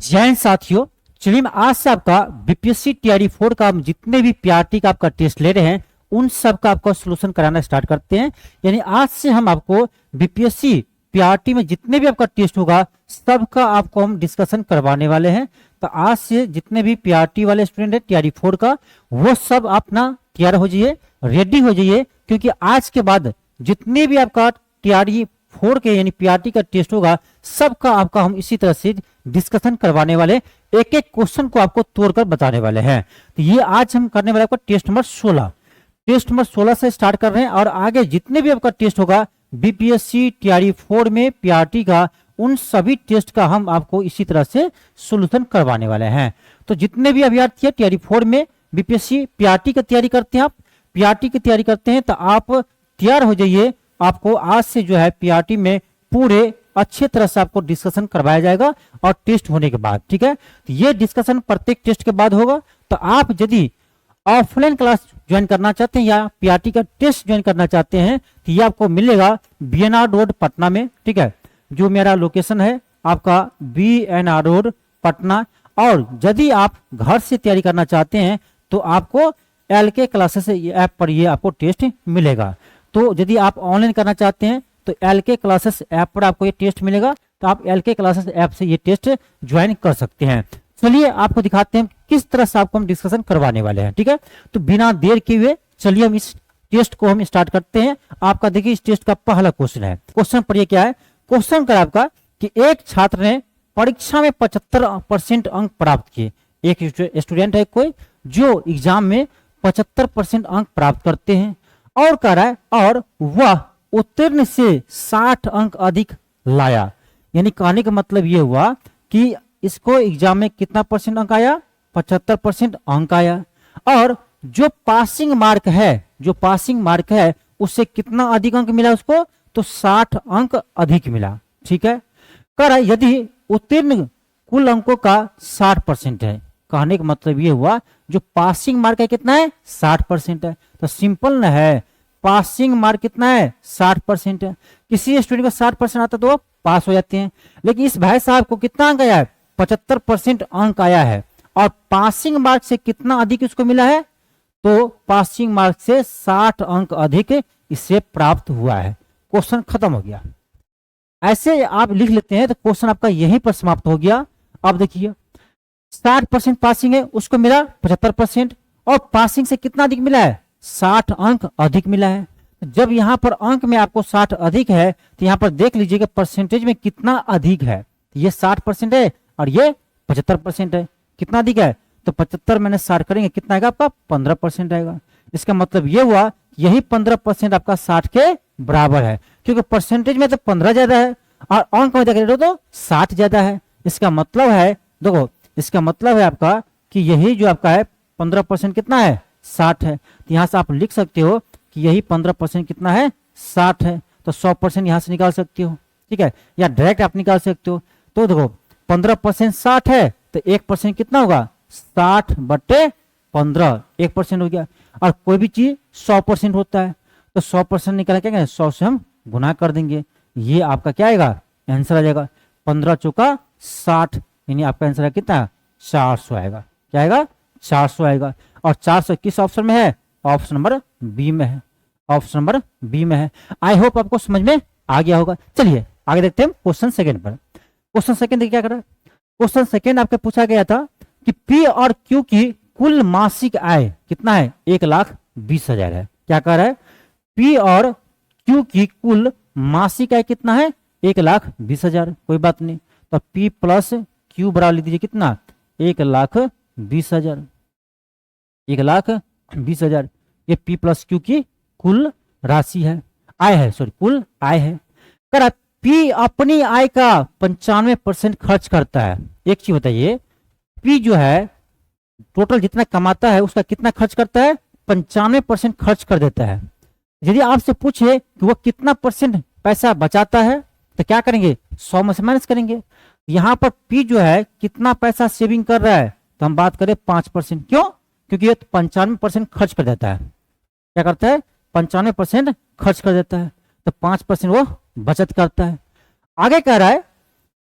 जय हिंद साथियों। चलिए मैं आज से आपका बीपीएससी टीआरई 4 का हम जितने भी पीआरटी का आपका टेस्ट ले रहे हैं उन सब का आपका सोल्यूशन कराना स्टार्ट करते हैं। यानी आज से हम आपको बीपीएससी पीआरटी में जितने भी आपका टेस्ट होगा सबका आपको हम डिस्कशन करवाने वाले हैं। तो आज से जितने भी पीआरटी वाले स्टूडेंट है टीआरई 4 का वो सब अपना तैयार हो जाइए, रेडी हो जाइए, क्योंकि आज के बाद जितने भी आपका टीआरई 4 के यानी पीआरटी का टेस्ट होगा सबका आपका हम इसी तरह से डिस्कशन करवाने वाले, एक एक क्वेश्चन को आपको तोड़कर बताने वाले हैं। तो ये आज हम करने वाले आपका टेस्ट नंबर 16, टेस्ट नंबर 16 से स्टार्ट कर रहे हैं और आगे जितने भी आपका टेस्ट होगा बीपीएससी टीआरई 4 में पीआरटी का उन सभी टेस्ट का हम आपको इसी तरह से सोल्यूशन करवाने वाले हैं। तो जितने भी अभ्यर्थी है टीआरई 4 में बीपीएससी पीआरटी की तैयारी करते हैं, आप पीआरटी की तैयारी करते हैं तो आप तैयार हो जाइए। आपको आज से जो है पीआरटी में पूरे अच्छे तरह से आपको डिस्कशन करवाया जाएगा और टेस्ट होने के बाद, ठीक है। तो ये डिस्कशन प्रत्येक टेस्ट के बाद होगा। तो आप यदि ऑफलाइन क्लास ज्वाइन करना चाहते हैं या पीआरटी का टेस्ट ज्वाइन करना चाहते हैं तो ये आपको मिलेगा बीएनआर रोड पटना में, ठीक है। जो मेरा लोकेशन है आपका बीएनआर रोड पटना। और यदि आप घर से तैयारी करना चाहते हैं तो आपको एलके क्लासेस ऐप पर ये आपको टेस्ट मिलेगा। तो यदि आप ऑनलाइन करना चाहते हैं तो एलके क्लासेस ऐप पर आपको ये टेस्ट मिलेगा, तो आप एलके क्लासेस ऐप से ये टेस्ट ज्वाइन कर सकते हैं। चलिए आपको दिखाते हैं किस तरह से आपको हम डिस्कशन करवाने वाले हैं, ठीक है। तो बिना देर किए हुए चलिए हम इस टेस्ट को हम स्टार्ट करते हैं। आपका देखिए इस टेस्ट का पहला क्वेश्चन है। क्वेश्चन पढ़िए क्या है। क्वेश्चन कर आपका कि एक छात्र ने परीक्षा में 75% अंक प्राप्त किए। एक स्टूडेंट है कोई जो एग्जाम में 75% अंक प्राप्त करते हैं और कह रहा है और वह उत्तीर्ण से 60 अंक अधिक लाया। यानी कहने का मतलब यह हुआ कि इसको एग्जाम में कितना परसेंट अंक आया, 75% अंक आया। और जो पासिंग मार्क है उससे कितना अधिक अंक मिला उसको, तो 60 अंक अधिक मिला, ठीक है। कह रहा है यदि उत्तीर्ण कुल अंकों का 60% है, कहने का मतलब ये हुआ जो पासिंग मार्क है कितना है, 60% है। तो सिंपल न है, पासिंग मार्क कितना है, 60% है। किसी स्टूडेंट को 60% आता तो वो पास हो जाते हैं, लेकिन इस भाई साहब को कितना अंक आया है, 75% अंक आया है। और पासिंग मार्क से कितना अधिक उसको मिला है, तो पासिंग मार्क से 60 अंक अधिक इससे प्राप्त हुआ है। क्वेश्चन खत्म हो गया। ऐसे आप लिख लेते हैं तो क्वेश्चन आपका यहीं पर समाप्त हो गया। अब देखिए 60% पासिंग है, उसको मिला 75%, और पासिंग से कितना अधिक मिला है, 60 अंक अधिक मिला है। जब यहां पर अंक में आपको 60 अधिक है तो यहां पर देख लीजिएगा परसेंटेज में कितना अधिक है। ये 60% है और ये 75% है। कितना अधिक है, तो 75 मैंने 60 करेंगे कितना आएगा आपका, 15% आएगा। इसका मतलब ये हुआ यही 15% आपका 60 के बराबर है, क्योंकि परसेंटेज में तो 15 ज्यादा है और अंक में देख तो 60 ज्यादा है। इसका मतलब है, देखो इसका मतलब है आपका कि यही जो आपका है 15% कितना है, 60 है। तो यहां से आप लिख सकते हो कि यही 15% कितना है, 60 है। तो 100% यहां से निकाल सकते हो, ठीक है, या डायरेक्ट आप निकाल सकते हो। तो देखो 15% 60 है तो 1% कितना होगा, 60/15, 1% हो गया। और कोई भी चीज 100% होता है तो 100% निकाला क्या, 100 से हम गुना कर देंगे। ये आपका क्या आएगा, आंसर आ जाएगा 15 चौका 60, यानी आपका आंसर है कितना, 400 आएगा। क्या आएगा, 400 आएगा। और 400 किस ऑप्शन में है, ऑप्शन नंबर बी में है, ऑप्शन नंबर बी में है। आई होप आपको समझ में आ गया होगा। चलिए आगे देखते हैं क्वेश्चन सेकंड पर। क्वेश्चन सेकंड देखिए क्या कर रहा है। क्वेश्चन सेकंड आपके पूछा गया था कि पी और क्यू की कुल मासिक आय कितना है, 1,20,000 है। क्या कह रहा है, पी और क्यू की कुल मासिक आय कितना है, 1,20,000। कोई बात नहीं, तो पी प्लस क्यू बराबर लिख दीजिए कितना, 1,20,000, 1,20,000। ये पी प्लस क्यू की कुल राशि है, आय है, सॉरी कुल आय है। कर पी अपनी आय का 95% खर्च करता है। एक चीज बताइए, पी जो है टोटल जितना कमाता है उसका कितना खर्च करता है, 95% खर्च कर देता है। यदि आपसे पूछे कि वो कितना परसेंट पैसा बचाता है तो क्या करेंगे, 100 में से माइनस करेंगे। यहां पर पी जो है कितना पैसा सेविंग कर रहा है, तो हम बात करें 5%। क्यों, क्योंकि ये 95% खर्च कर देता है। क्या करता है, 95% खर्च कर देता है, तो 5% वो बचत करता है। आगे कह रहा है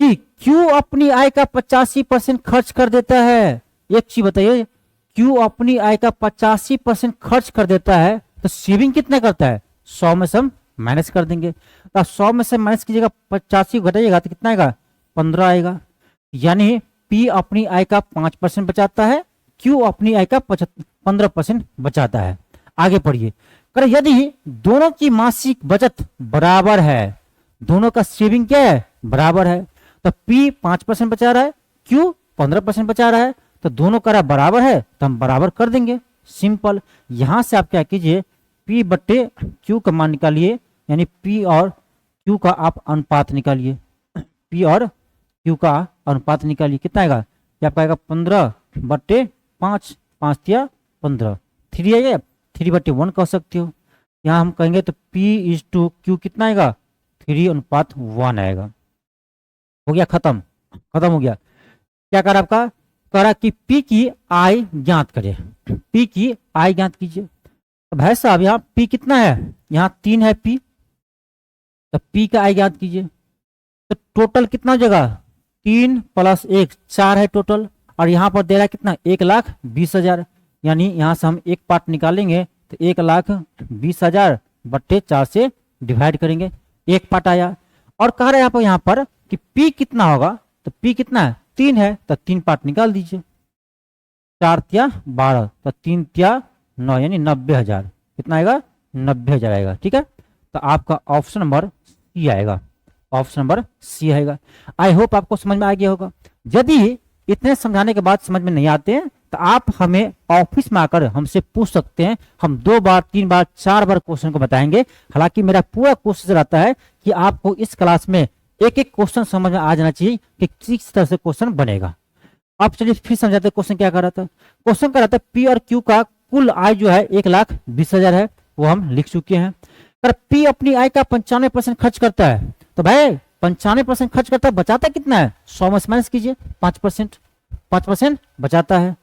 कि क्यों अपनी आय का 85% खर्च कर देता है। एक चीज बताइए, क्यों अपनी आय का 85% खर्च कर देता है, तो सेविंग कितना करता है, 100 में से हम माइनस कर देंगे। तो 100 में से माइनस कीजिएगा, 85 घटाइएगा तो कितना आएगा, 15 आएगा। यानी पी अपनी आय का 5% बचाता है, क्यू अपनी आय का 15% बचाता है। आगे पढ़िए, कर यदि दोनों की मासिक बचत बराबर है, दोनों का सेविंग क्या है, बराबर है, तो पी 5% बचा रहा है, क्यू 15% बचा रहा है, तो दोनों का बराबर है तो हम बराबर कर देंगे, सिंपल। यहां से आप क्या कीजिए, पी बट्टे क्यू का मान निकालिए, यानी पी और क्यू का आप अनुपात निकालिए, पी और क्यू का अनुपात निकालिए, कितना आएगा, ये आपका आएगा 15/5, 5 या 15, 3 आएगा, 3/1 कह सकते हो। यहाँ हम कहेंगे तो P/Q कितना आएगा, 3:1 आएगा। हो गया, खत्म, खत्म हो गया। क्या करा आपका, करा कि P की आय ज्ञात करे, P की आय ज्ञात कीजिए। तो भाई साहब यहाँ P कितना है, यहाँ 3 है P, तो P का आय ज्ञात कीजिए। तो टोटल कितना हो जाएगा, 3 + 1 4 है टोटल, और यहाँ पर दे रहा है कितना, 1,20,000, यानी यहाँ से हम एक पार्ट निकालेंगे तो 1,20,000 बट्टे 4 से डिवाइड करेंगे, एक पार्ट आया। और कह रहे हैं यहाँ पर कि P कितना होगा, तो P कितना है, 3 है, तो 3 पार्ट निकाल दीजिए, 4 × 12, तो 3 × 9 यानी 90,000, कितना आएगा, 90,000 आएगा। ठीक है, तो आपका ऑप्शन नंबर सी आएगा, ऑप्शन नंबर सी आएगा। आई होप आपको समझ में आ गया होगा। यदि इतने समझाने के बाद समझ में नहीं आते हैं तो आप हमें ऑफिस में आकर हमसे पूछ सकते हैं, हम 2 बार 3 बार 4 बार क्वेश्चन को बताएंगे। हालांकि मेरा पूरा कोशिश रहता है कि आपको इस क्लास में एक एक क्वेश्चन समझ में आ जाना चाहिए कि किस तरह से क्वेश्चन बनेगा। अब चलिए फिर समझाते हैं, क्वेश्चन क्या कर रहा था, क्वेश्चन कर रहा था पी और क्यू का कुल आय जो है 1,20,000 है, वो हम लिख चुके हैं। पर पी अपनी आय का 95% खर्च करता है, तो भाई 95% खर्च करता है, बचाता कितना है, 100 में से माइनस कीजिए, 5% बचाता है।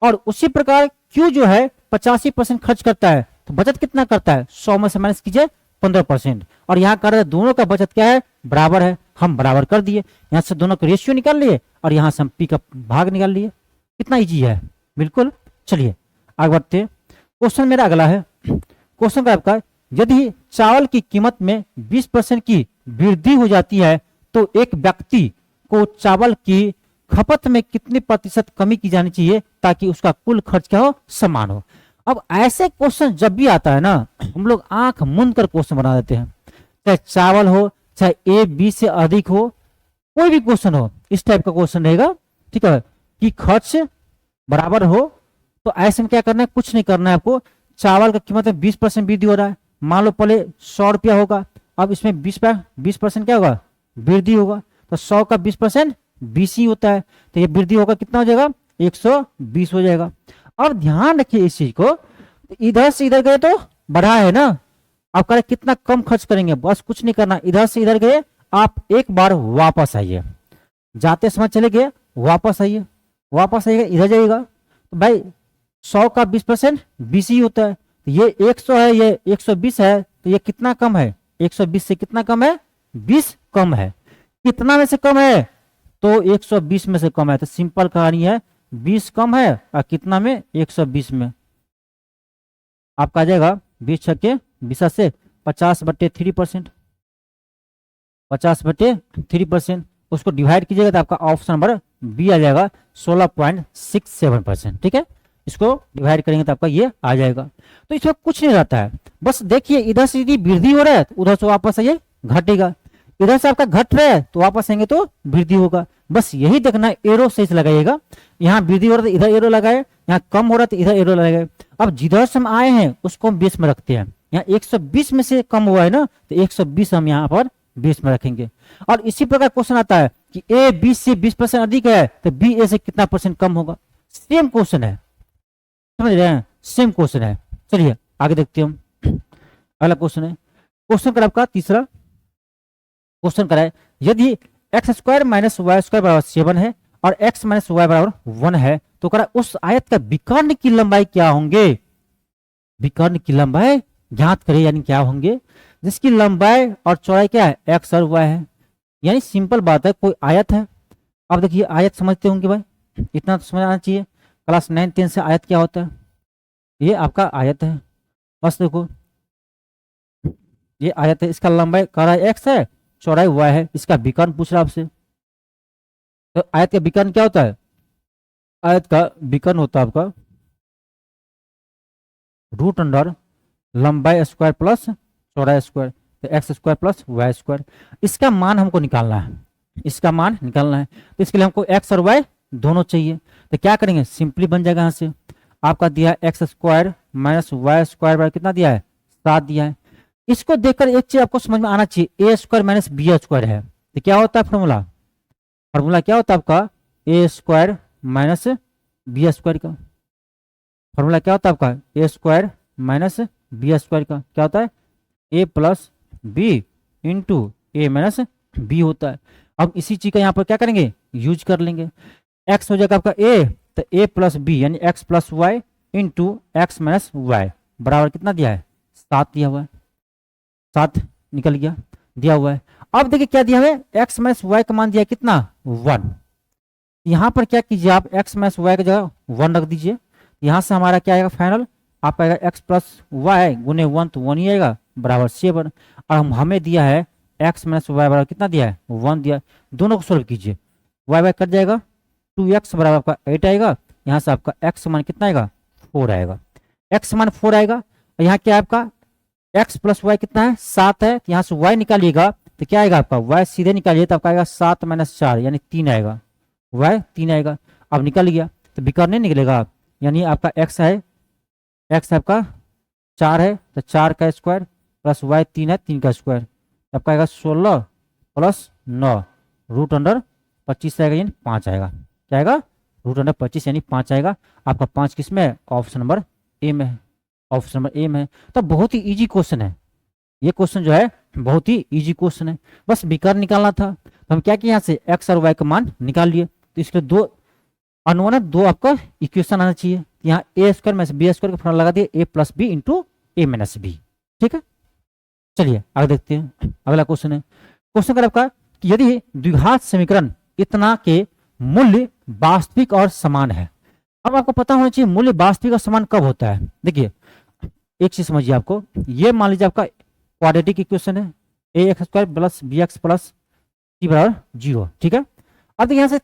और उसी प्रकार क्यू जो है 85% खर्च करता है, तो बचत कितना करता है, 100 में से माइनस कीजिए 15%। और यहाँ कर रहे दोनों का बचत क्या है, बराबर है, हम बराबर कर दिए, यहाँ से दोनों का रेशियो निकाल लिए और यहाँ से हम पी का भाग निकाल लिए। कितना इजी है, बिल्कुल। चलिए आगे बढ़ते हैं, क्वेश्चन मेरा अगला है। क्वेश्चन का आपका, यदि चावल की कीमत में 20% की वृद्धि हो जाती है तो एक व्यक्ति को चावल की खपत में कितनी प्रतिशत कमी की जानी चाहिए ताकि उसका कुल खर्च क्या हो, समान हो। अब ऐसे क्वेश्चन जब भी आता है ना, हम लोग आंख मूंद कर क्वेश्चन बना देते हैं, चाहे चावल हो, चाहे ए 20 से अधिक हो, कोई भी क्वेश्चन हो, इस टाइप का क्वेश्चन रहेगा। ठीक है, कि खर्च बराबर हो, तो ऐसे में क्या करना है, कुछ नहीं करना है आपको। चावल का कीमत में 20% वृद्धि हो रहा है, मान लो पहले 100 रुपया होगा, अब इसमें 20% क्या होगा, वृद्धि होगा, तो 100 का 20% 20 ही होता है, तो ये वृद्धि होगा, कितना हो जाएगा, 120 हो जाएगा। और ध्यान रखिए इस चीज को, इधर से इधर गए तो बढ़ा है ना, आप करें कितना कम खर्च करेंगे, बस कुछ नहीं करना, इधर से इधर गए, आप एक बार वापस आइए, जाते समय चले गए, वापस आइए, वापस आइएगा, इधर जाइएगा, तो भाई 100 का 20% 20 ही होता है, तो ये 100 है, ये 120 है, तो ये कितना कम है, 120 से कितना कम है, 20 कम है। कितना में से कम है, तो 120 में से कम है, तो सिंपल कहानी है, 20 कम है और कितना में, 120 में। आपका आ जाएगा 20 छक्के 20 से 50/3%, 50/3%, उसको डिवाइड कीजिएगा तो आपका ऑप्शन नंबर बी आ जाएगा, 16.67%। ठीक है, इसको डिवाइड करेंगे तो आपका ये आ जाएगा। तो इसमें कुछ नहीं रहता है, बस देखिए इधर से यदि वृद्धि हो रहा है तो उधर से वापस आइए, घटेगा, इधर से आपका घट रहा है तो वापस आएंगे तो वृद्धि होगा, बस यही देखना है। एरो सही से लगाइएगा, यहाँ वृद्धि हो रहा है तो इधर एरो लगाए, यहाँ कम हो रहा है तो इधर एरो लगाए। अब जिधर से हम आए हैं उसको हम बेस में रखते हैं, यहाँ 120 में से कम हुआ है ना, तो 120 हम यहाँ पर बेस में रखेंगे। और इसी प्रकार क्वेश्चन आता है कि ए 20 से 20% अधिक है तो बी ए से कितना परसेंट कम होगा। सेम क्वेश्चन है, समझ रहे हैं, सेम क्वेश्चन है। चलिए आगे देखते हैं हम, अगला क्वेश्चन है, क्वेश्चन कर आपका तीसरा क्वेश्चन कराए, यदि x² - y² = 7 है और x - y = 1 है तो करा उस आयत का विकर्ण की लंबाई क्या होंगे। विकर्ण की लंबाई ज्ञात करें, यानी क्या होंगे, जिसकी लंबाई और चौड़ाई क्या है, x और y है। यानी सिंपल बात है, कोई आयत है, अब देखिए आयत समझते होंगे भाई, इतना तो समझ आना चाहिए, क्लास 9 10 से आयत क्या होता है, ये आपका आयत है, बस देखो ये आयत है, इसका लंबाई कह रहा है एक्स है, चौड़ाई वाई है, इसका विकर्ण पूछ रहा है आपसे, तो आयत का विकर्ण क्या होता है, आयत का विकर्ण होता है आपका रूट अंडर लंबाई स्क्वायर प्लस चौड़ाई स्क्वायर, तो x square plus y square, इसका मान हमको निकालना है, इसका मान निकालना है, तो इसके लिए हमको एक्स और वाई दोनों चाहिए, तो क्या करेंगे, सिंपली बन जाएगा यहाँ से, आपका दिया है x square minus y square बराबर कितना दिया है, 7 दिया है। इसको देखकर एक चीज आपको समझ में आना चाहिए, ए स्क्वायर माइनस बी स्क्वायर है, तो क्या होता है फॉर्मूला, फॉर्मूला क्या होता है आपका, ए स्क्वायर माइनस बी स्क्वायर का, फॉर्मूला क्या होता है आपका, ए स्क्वायर माइनस बी स्क्वायर का क्या होता है, ए प्लस बी इंटू ए माइनस बी होता है। अब इसी चीज का यहाँ पर क्या करेंगे, यूज कर लेंगे, एक्स हो जाएगा आपका ए, तो ए प्लस बी यानी x plus y into x minus y बराबर कितना दिया है, 7 दिया हुआ है, 7 निकल गया, दिया हुआ है। अब देखिए क्या दिया है, एक्स माइनस वाई का मान दिया है कितना, 1, यहाँ पर क्या कीजिए आप एक्स माइनस वाई की जगह 1 रख दीजिए, यहाँ से हमारा क्या आएगा फाइनल, आपका आएगा एक्स प्लस वाई गुने 1 तो 1 ही आएगा बराबर 7, और हमें दिया है एक्स माइनस वाई बराबर कितना दिया है, 1 दिया है, दोनों को सोल्व कीजिए, वाई वाई कट जाएगा, 2x बराबर आपका 8 आएगा, यहाँ से आपका x मान कितना आएगा, 4 आएगा, x मान 4 आएगा, और यहाँ क्या है आपका x प्लस वाई कितना है, 7 है, तो यहाँ से y निकालिएगा तो क्या आएगा आपका, y सीधे निकालिए तो आपका आएगा 7 माइनस 4 यानी 3 आएगा, y 3 आएगा, अब निकल गया तो विकर्ण नहीं निकलेगा, यानी आपका x है, x आपका 4 है तो 4 का स्क्वायर प्लस y 3 है 3 का स्क्वायर, आपका आएगा 16 प्लस 9 रूट अंडर 25 आएगा यानी 5 आएगा, क्या आएगा, रूट अंडर 25 यानी 5 आएगा, आपका 5 किस में है, ऑप्शन नंबर ए में है, ऑप्शन नंबर ए में है। तो बहुत ही इजी क्वेश्चन है, ये क्वेश्चन जो है बहुत ही इजी क्वेश्चन है, बस विकर्ण निकालना था, तो हम क्या किए यहाँ से एक्स और वाई का मान निकाल लिए, तो इसके दो अनवन है, दो आपका इक्वेशन आना चाहिए, यहाँ ए स्क्वायर माइनस बी स्क्वायर का फॉर्मूला लगा दिए, ए प्लस बी इंटू ए माइनस बी, ठीक है। चलिए आगे देखते हैं, अगला क्वेश्चन है, क्वेश्चन कर आपका कि यदि द्विघात समीकरण इतना के मूल्य वास्तविक और समान है, अब आपको पता होना चाहिए मूल्य वास्तविक और समान कब होता है, देखिए एक चीज समझिए आपको, ये मान लीजिए आपका क्वाड्रेटिक इक्वेशन है, a x square plus b x plus c बराबर 0, ठीक है। अब यहाँ से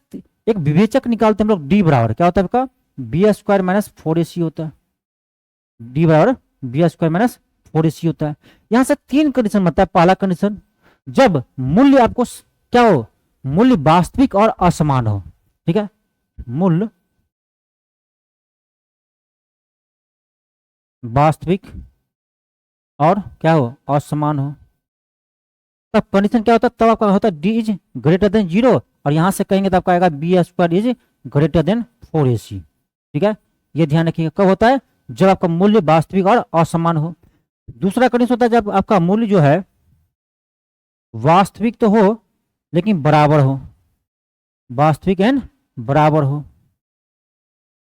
एक विवेचक निकालते हैं हम लोग, डी बराबर क्या होता है आपका, बी स्क्वायर माइनस 4ac होता है, डी बराबर बी स्क्वायर माइनस 4ac होता है। यहाँ से 3 कंडीशन बनता है, पहला कंडीशन जब मूल्य आपको क्या हो, मूल्य वास्तविक और असमान हो, ठीक है, मूल्य वास्तविक और क्या हो, असमान हो, तब कंडीशन क्या होता है, तब आपका होता है डी इज ग्रेटर देन 0, और यहां से कहेंगे तो आपका आएगा b square is greater than 4ac, ठीक है, ये ध्यान रखिएगा कब होता है, जब आपका मूल्य वास्तविक और असमान हो। दूसरा कंडीशन होता है जब आपका मूल्य जो है वास्तविक तो हो लेकिन बराबर हो, वास्तविक एंड बराबर हो,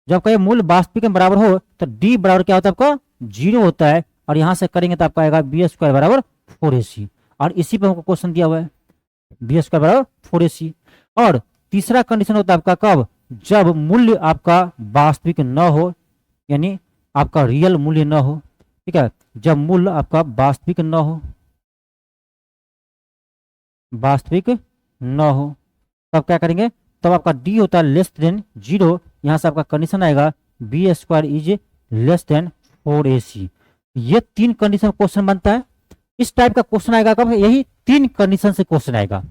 जब आपका मूल्य वास्तविक एंड बराबर हो तो डी बराबर क्या होता है आपका 0 होता है, और यहां से करेंगे तो आपका आएगा बी स्क्वायर बराबर 4ac, और इसी पे हमको क्वेश्चन दिया हुआ है बी स्क्वायर बराबर 4ac। और तीसरा कंडीशन होता है आपका कब, जब मूल्य आपका वास्तविक न हो, यानी आपका रियल मूल्य न हो, ठीक है, जब मूल्य आपका वास्तविक न हो, वास्तविक न हो, तब क्या करेंगे, तब आपका डी होता है लेस देन 0, यहां से आपका कंडीशन आएगा b square is less than 4ac। ये 3 कंडीशन क्वेश्चन बनता है, इस टाइप का क्वेश्चन आएगा कब, यही 3 कंडीशन से क्वेश्चन आएगा,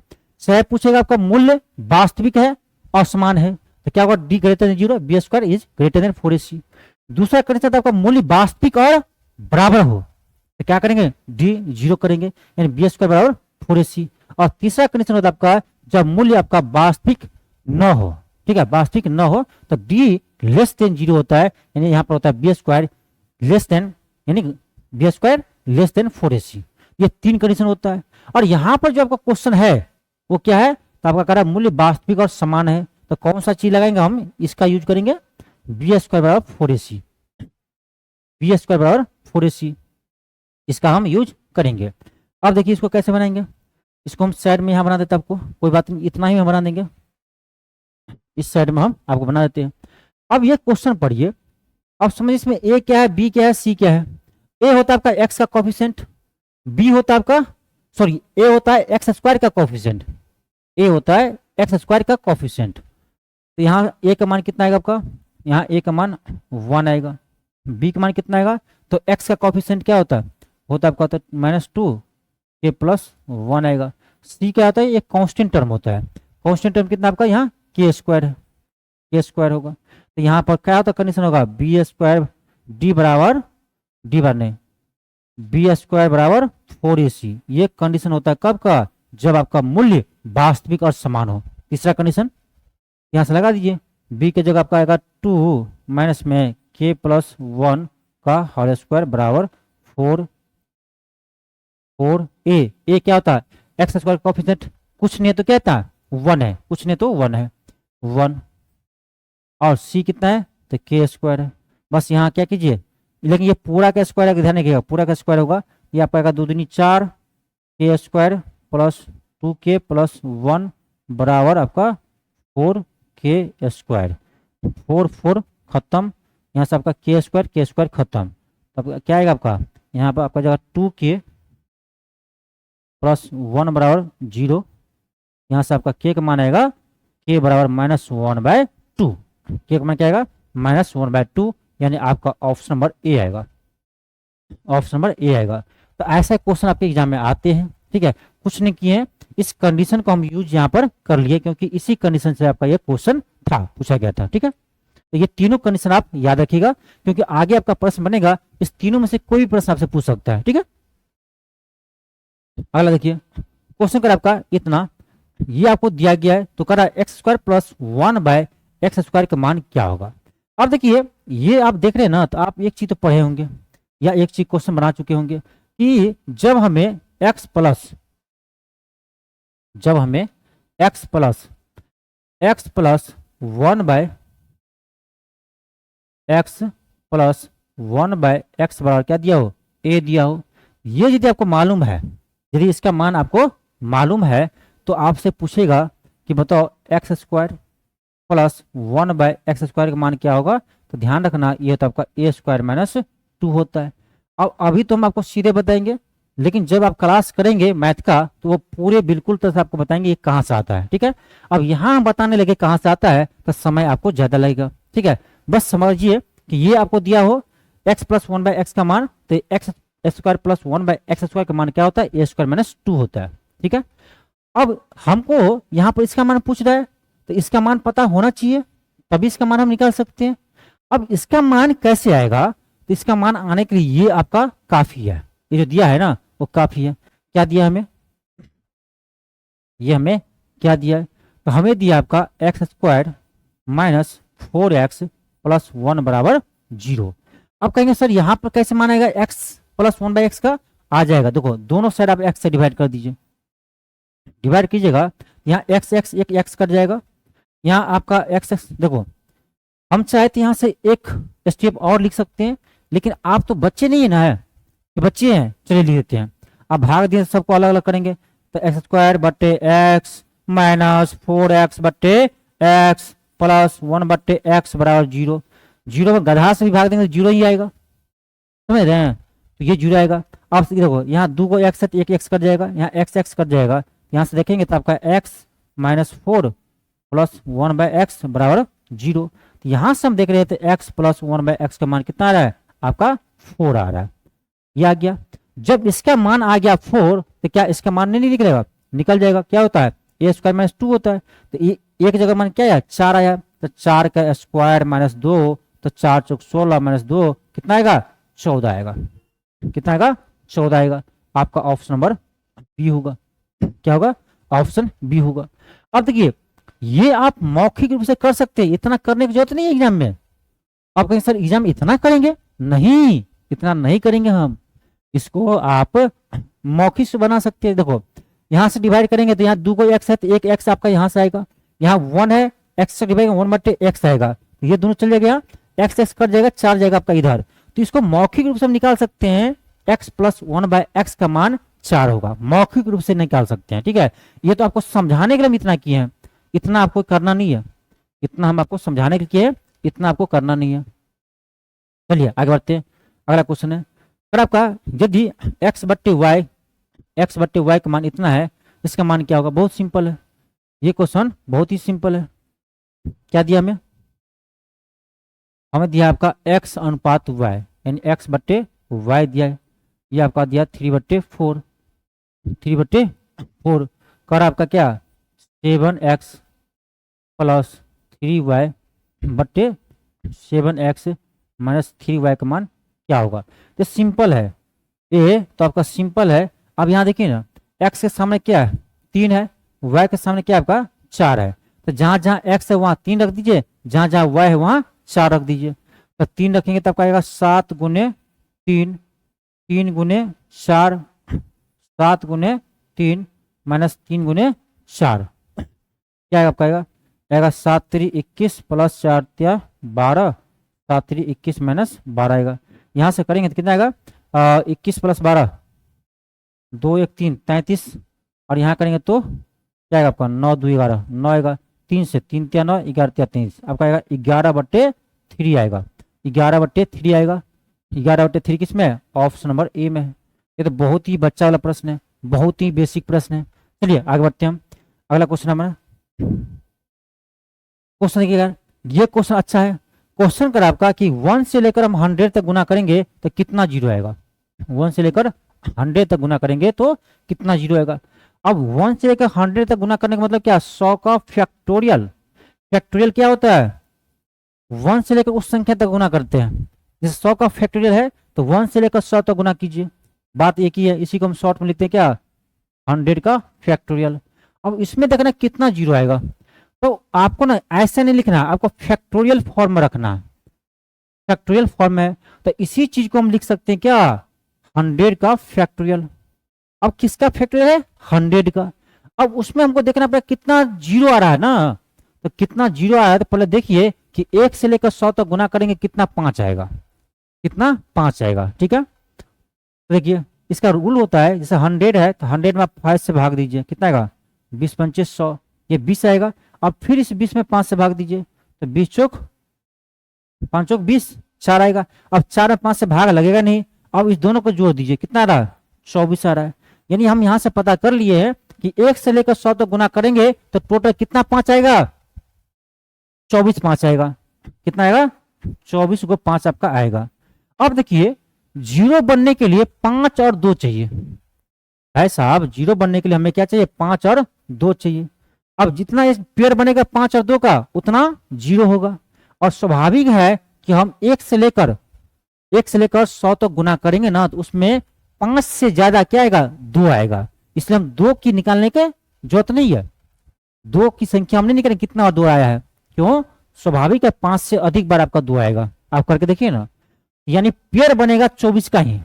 चाहे पूछेगा आपका मूल्य वास्तविक है असमान है, तो क्या होगा d greater than 0, b square is greater than 4ac। दूसरा कंडीशन आपका मूल्य वास्तविक और बराबर हो, तो क्या करेंगे डी 0 करेंगे, यानी बी स्क्वायर बराबर 4ac। और तीसरा कंडीशन होता है आपका जब मूल्य आपका वास्तविक न हो, ठीक है, वास्तविक न हो तो डी लेस देन 0 होता है, यानी यहाँ पर होता है बी स्क्वायर लेस देन, यानी b square less than 4ac। ये 3 कंडीशन होता है, और यहाँ पर जो आपका क्वेश्चन है वो क्या है, तो आपका कह रहा है मूल्य वास्तविक और समान है, तो कौन सा चीज लगाएंगे हम, इसका यूज करेंगे बी स्क्वायर बराबर 4ac, बी स्क्वायर बराबर 4ac, इसका हम यूज करेंगे। अब देखिए इसको कैसे बनाएंगे, इसको हम साइड में यहाँ बना देते हैं आपको, कोई बात नहीं, इतना ही हम बना देंगे, इस साइड में हम आपको बना देते हैं। अब ये क्वेश्चन पढ़िए, अब समझिए इसमें ए क्या है, बी क्या है, सी क्या है। ए होता है आपका एक्स का कोफिशिएंट, बी होता है आपका, सॉरी, ए होता है एक्स स्क्वायर का कोफिशिएंट, ए होता है एक्स स्क्वायर का कोफिशिएंट। तो यहाँ ए का मान कितना आएगा आपका, यहाँ ए का मान 1 आएगा, बी का मान कितना आएगा, तो एक्स का कोफिशिएंट क्या होता है, आपका होता है -2 के +1 आएगा। सी क्या होता है, ये कांस्टेंट टर्म होता है, कांस्टेंट टर्म कितना आपका यहाँ के स्क्वायर है, के स्क्वायर होगा। तो यहाँ पर क्या होता है, कंडीशन होगा बी स्क्वायर डी बराबर, डी बार नहीं, बी स्क्वायर बराबर 4ac। ये कंडीशन होता है कब का, जब आपका मूल्य वास्तविक और समान हो। तीसरा कंडीशन यहाँ से लगा दीजिए, बी के जगह आपका आएगा 2 माइनस में के +1 का होल स्क्वायर बराबर 4a क्या होता है, एक्स स्क्वायर कोफिशिएंट, कुछ नहीं तो क्या था 1 है, कुछ नहीं तो 1 है, 1। और सी कितना है, तो के स्क्वायर है। बस यहाँ क्या कीजिए, लेकिन ये पूरा का स्क्वायर ध्यान रखिएगा, पूरा का स्क्वायर होगा, ये आपका आएगा 2 दूनी 4 के स्क्वायर +2k +1 बराबर आपका 4k स्क्वायर। 4 4 खत्म, यहाँ से आपका के स्क्वायर खत्म, तब क्या आएगा आपका, यहाँ पर आपका जगह 2k +1 बराबर 0, यहाँ से आपका के का मान आएगा के बराबर -1/2, के का मान क्या आएगा -1/2, यानी आपका ऑप्शन नंबर ए आएगा, ऑप्शन नंबर ए आएगा। तो ऐसा क्वेश्चन आपके एग्जाम में आते हैं, ठीक है, कुछ नहीं किए हैं, इस कंडीशन को हम यूज यहाँ पर कर लिए, क्योंकि इसी कंडीशन से आपका ये क्वेश्चन था, पूछा गया था, ठीक है। तो ये तीनों कंडीशन आप याद रखिएगा, क्योंकि आगे आपका प्रश्न बनेगा, इस तीनों में से कोई भी प्रश्न आपसे पूछ सकता है, ठीक है। अगला देखिए, क्वेश्चन कर आपका इतना, ये आपको दिया गया है, तो करा x² + 1/x² का मान क्या होगा। अब देखिए, ये आप देख रहे हैं ना, तो आप एक चीज तो पढ़े होंगे या एक चीज क्वेश्चन बना चुके होंगे कि जब हमें x प्लस 1/x बराबर क्या दिया हो, a दिया हो। ये यदि आपको मालूम है, यदि इसका मान आपको मालूम है, तो आपसे पूछेगा कि बताओ x² + 1/x² का मान क्या होगा। तो ध्यान रखना, ये तो आपका a² - 2 होता है। अब अभी तो हम आपको सीधे बताएंगे, लेकिन जब आप क्लास करेंगे मैथ का, तो वो पूरे बिल्कुल तरह से आपको बताएंगे ये कहाँ से आता है, ठीक है। अब यहाँ हम बताने लगे कहाँ से आता है, तो समय आपको ज्यादा लगेगा, ठीक है। बस समझिए कि ये आपको दिया हो x + 1/x का मान, तो x² + 1/x² का मान क्या होता है, a² - 2 होता है, ठीक है। अब हमको यहाँ पर इसका मान पूछ रहा है, तो इसका मान पता होना चाहिए, तभी इसका मान हम निकाल सकते हैं। अब इसका मान कैसे आएगा, तो इसका मान आने के लिए ये आपका काफी है, ये जो दिया है ना वो काफी है। क्या दिया हमें, ये हमें क्या दिया है, तो हमें दिया आपका x² - 4x + 1 बराबर 0। अब कहेंगे सर यहाँ पर कैसे मान आएगा, x + 1/x का आ जाएगा, देखो दोनों साइड आप x से डिवाइड कर दीजिए, डिवाइड कीजिएगा, यहाँ x x एक x कट जाएगा, यहाँ आपका x x, देखो हम चाहे तो यहाँ से एक स्टेप और लिख सकते हैं, लेकिन आप तो बच्चे नहीं है ना, है कि बच्चे हैं, चलिए लिख देते हैं। अब भाग दिए सबको अलग अलग करेंगे, तो x² / x - 4x / x + 1/x बराबर 0। 0 में गधा से भी भाग देंगे तो 0 ही आएगा, समझ रहे हैं, तो ये 0 आएगा। अब देखो यहाँ 2 को x है तो एक x कट जाएगा, यहाँ x x कट जाएगा, यहाँ से देखेंगे तो आपका x - 4 + 1/x बराबर 0। तो यहाँ से हम देख रहे हैं तो x + 1/x का मान कितना आ रहा है, आपका 4 आ रहा है, ये आ गया। जब इसका मान आ गया 4, तो क्या इसका मान नहीं निकलेगा, निकल जाएगा। क्या होता है, a² - 2 होता है, तो एक जगह मान क्या आया, 4 आया, तो 4 का स्क्वायर -2, तो 4 × 4 = 16 - 2 कितना आएगा, 14 आएगा, कितना आएगा, 14 आएगा। आपका ऑप्शन नंबर बी होगा, क्या होगा, ऑप्शन बी होगा। अब देखिए, ये आप मौखिक रूप से कर सकते हैं, इतना करने की जरूरत नहीं है एग्जाम में। आप कहेंगे सर एग्जाम इतना करेंगे, नहीं, इतना नहीं करेंगे हम, इसको आप मौखिक से बना सकते हैं। देखो यहाँ से डिवाइड करेंगे, तो यहाँ 2 को x है तो एक x आपका यहाँ से आएगा, यहाँ 1 है, x से डिवाइड 1/x आएगा, तो ये दोनों चल जाएगा, यहाँ x x कट जाएगा, 4 जाएगा आपका इधर। तो इसको मौखिक रूप से हम निकाल सकते हैं, x + 1/x का मान 4 होगा, मौखिक रूप से निकाल सकते हैं। ठीक है, ये तो आपको समझाने के लिए हम इतना किए हैं, इतना आपको करना नहीं है, इतना हम आपको समझाने के लिए किए हैं, इतना आपको करना नहीं है। चलिए आगे बढ़ते हैं। अगला क्वेश्चन है, अगर आपका यदि x/y का मान इतना है, इसका मान क्या होगा? बहुत सिंपल है, ये क्वेश्चन बहुत ही सिंपल है। क्या दिया हमें? हमें दिया आपका x/y, यानी x/y दिया है। ये आपका दिया 3/4, 3/4 कर आपका क्या 7x plus 3y/7x minus 3y का मान क्या होगा? तो सिंपल है, ये तो आपका सिंपल है। अब यहाँ देखिए ना, x के सामने क्या है 3 है, y के सामने क्या है आपका 4 है। तो जहां जहां x है वहां 3 रख दीजिए, जहां जहां y है वहां 4 रख दीजिए। तो 3 रखेंगे तब का आएगा 7 गुने 3, 3 गुने 4, 7 गुने 3 माइनस 3 गुने 4, क्या आएगा आपका? आएगा 7×3 = 21 प्लस 4×3 = 12, 7×3 = 21 माइनस 12 आएगा। यहाँ से करेंगे तो कितना आएगा? 21 + 12, 2×1 = 3, 33। और यहाँ करेंगे तो क्या आएगा आपका? 9×2 = 11, 9 आएगा। 3 से 3×3 = 9, 11×3 = 33, आपका आएगा 11/3 आएगा, 11/3 आएगा। 11/3 किस में है? ऑप्शन नंबर ए में है। ये तो बहुत ही बच्चा वाला प्रश्न है, बहुत ही बेसिक प्रश्न है। चलिए आगे बढ़ते हैं हम। अगला क्वेश्चन हमारा, क्वेश्चन देखिएगा, ये क्वेश्चन अच्छा है। क्वेश्चन कर आपका कि 1 से लेकर हम 100 तक गुना करेंगे तो कितना जीरो आएगा? 1 से लेकर 100 तक गुना करेंगे तो कितना जीरो आएगा? अब 1 से लेकर 100 तक गुना करने का मतलब क्या? 100 का फैक्टोरियल। फैक्टोरियल क्या होता है? 1 से लेकर उस संख्या तक गुना करते हैं। जैसे 100 का फैक्टोरियल है तो 1 से लेकर 100 तक गुना कीजिए, बात एक ही है। इसी को हम शॉर्ट में लिखते हैं क्या? 100 का फैक्टोरियल। अब इसमें देखना कितना जीरो आएगा, तो आपको ना ऐसा नहीं लिखना, आपको फैक्टोरियल फॉर्म में रखना है। फैक्टोरियल फॉर्म में तो इसी चीज को हम लिख सकते हैं क्या? 100 का फैक्टोरियल। अब किसका फैक्टोरियल है? 100 का। अब उसमें हमको देखना पड़ेगा कितना जीरो आ रहा है ना, तो कितना जीरो आ रहा है तो पहले देखिए कि 1 से लेकर 100 तक गुना करेंगे कितना 5 आएगा, कितना 5 आएगा। ठीक है, तो देखिए इसका रूल होता है, जैसे 100 है तो 100 में आप 5 से भाग दीजिए, कितना आएगा? 20×5 = 100, ये 20 आएगा। अब फिर इस 20 में 5 से भाग दीजिए तो 20×4 = 5 × 20 4 आएगा। अब 4 में 5 से भाग लगेगा नहीं, अब इस दोनों को जोड़ दीजिए, कितना आ रहा है? 24 आ रहा है। यानी हम यहाँ से पता कर लिए हैं कि 1 से लेकर 100 तक गुना करेंगे तो टोटल कितना 5 आएगा? 24 5 आएगा। कितना आएगा? 24 को 5 आपका आएगा। अब देखिए जीरो बनने के लिए 5 और 2 चाहिए। भाई साहब जीरो बनने के लिए हमें क्या चाहिए? 5 और 2 चाहिए। अब जितना इस पेयर बनेगा 5 और 2 का उतना जीरो होगा। और स्वाभाविक है कि हम 1 से लेकर 100 तक गुना करेंगे ना, तो उसमें 5 से ज्यादा क्या आएगा? 2 आएगा। इसलिए हम 2 की निकालने के जरूरत नहीं है, 2 की संख्या हम नहीं निकालेंगे कितना 2 आया है। क्यों? स्वाभाविक है 5 से अधिक बार आपका 2 आएगा। आप करके देखिए ना, यानी पेयर बनेगा 24 का ही,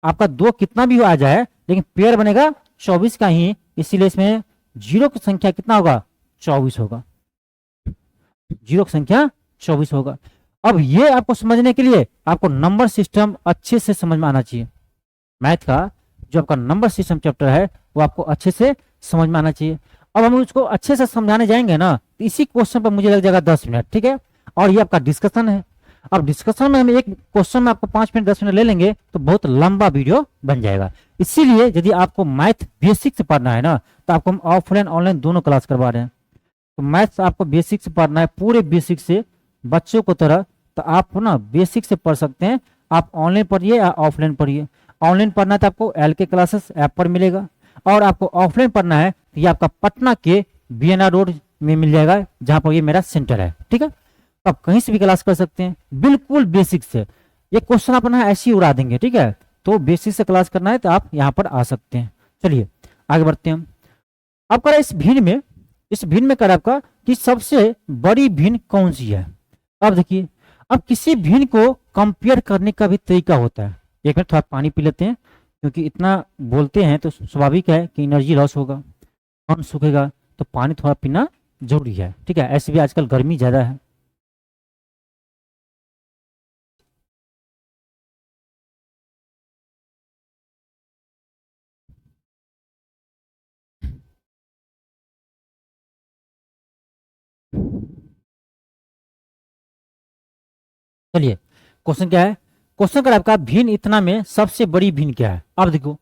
आपका 2 कितना भी आ जाए लेकिन पेयर बनेगा 24 का ही, इसीलिए इसमें जीरो की संख्या कितना होगा? 24 होगा, जीरो की संख्या 24 होगा। अब ये आपको समझने के लिए आपको नंबर सिस्टम अच्छे से समझ में आना चाहिए। मैथ का जो आपका नंबर सिस्टम चैप्टर है वो आपको अच्छे से समझ में आना चाहिए। अब हम उसको अच्छे से समझाने जाएंगे ना, तो इसी क्वेश्चन पर मुझे लग जाएगा 10 मिनट। ठीक है, और ये आपका डिस्कशन है। अब डिस्कशन में हम एक क्वेश्चन में आपको 5 मिनट 10 मिनट ले लेंगे तो बहुत लंबा वीडियो बन जाएगा। इसीलिए यदि आपको मैथ बेसिक से पढ़ना है ना, तो आपको हम ऑफलाइन ऑनलाइन दोनों क्लास करवा रहे हैं। तो मैथ्स आपको बेसिक से पढ़ना है, पूरे बेसिक से बच्चों को तरह, तो आप ना बेसिक से पढ़ सकते हैं। आप ऑनलाइन पढ़िए या ऑफलाइन पढ़िए। ऑनलाइन पढ़ना है तो आपको LK क्लासेस ऐप पर मिलेगा, और आपको ऑफलाइन पढ़ना है तो ये आपका पटना के BNR रोड में मिल जाएगा, जहाँ पर ये मेरा सेंटर है। ठीक है, तो आप कहीं से भी क्लास कर सकते हैं, बिल्कुल बेसिक से। ये क्वेश्चन आप ना ऐसे ही उड़ा देंगे। ठीक है, तो बेसिक से क्लास करना है तो आप यहाँ पर आ सकते हैं। चलिए आगे बढ़ते हैं हम। अब करा इस भिन्न में करा आपका कि सबसे बड़ी भिन्न कौन सी है। अब देखिए, अब किसी भिन्न को कंपेयर करने का भी तरीका होता है। एक मिनट थोड़ा पानी पी लेते हैं, क्योंकि इतना बोलते हैं तो स्वाभाविक है कि एनर्जी लॉस होगा, मन सूखेगा, तो पानी थोड़ा पीना जरूरी है। ठीक है, ऐसे भी आजकल गर्मी ज्यादा है। चलिए क्वेश्चन क्या है, क्वेश्चन का आपका भिन्न इतना में सबसे बड़ी भिन्न क्या है। अब देखो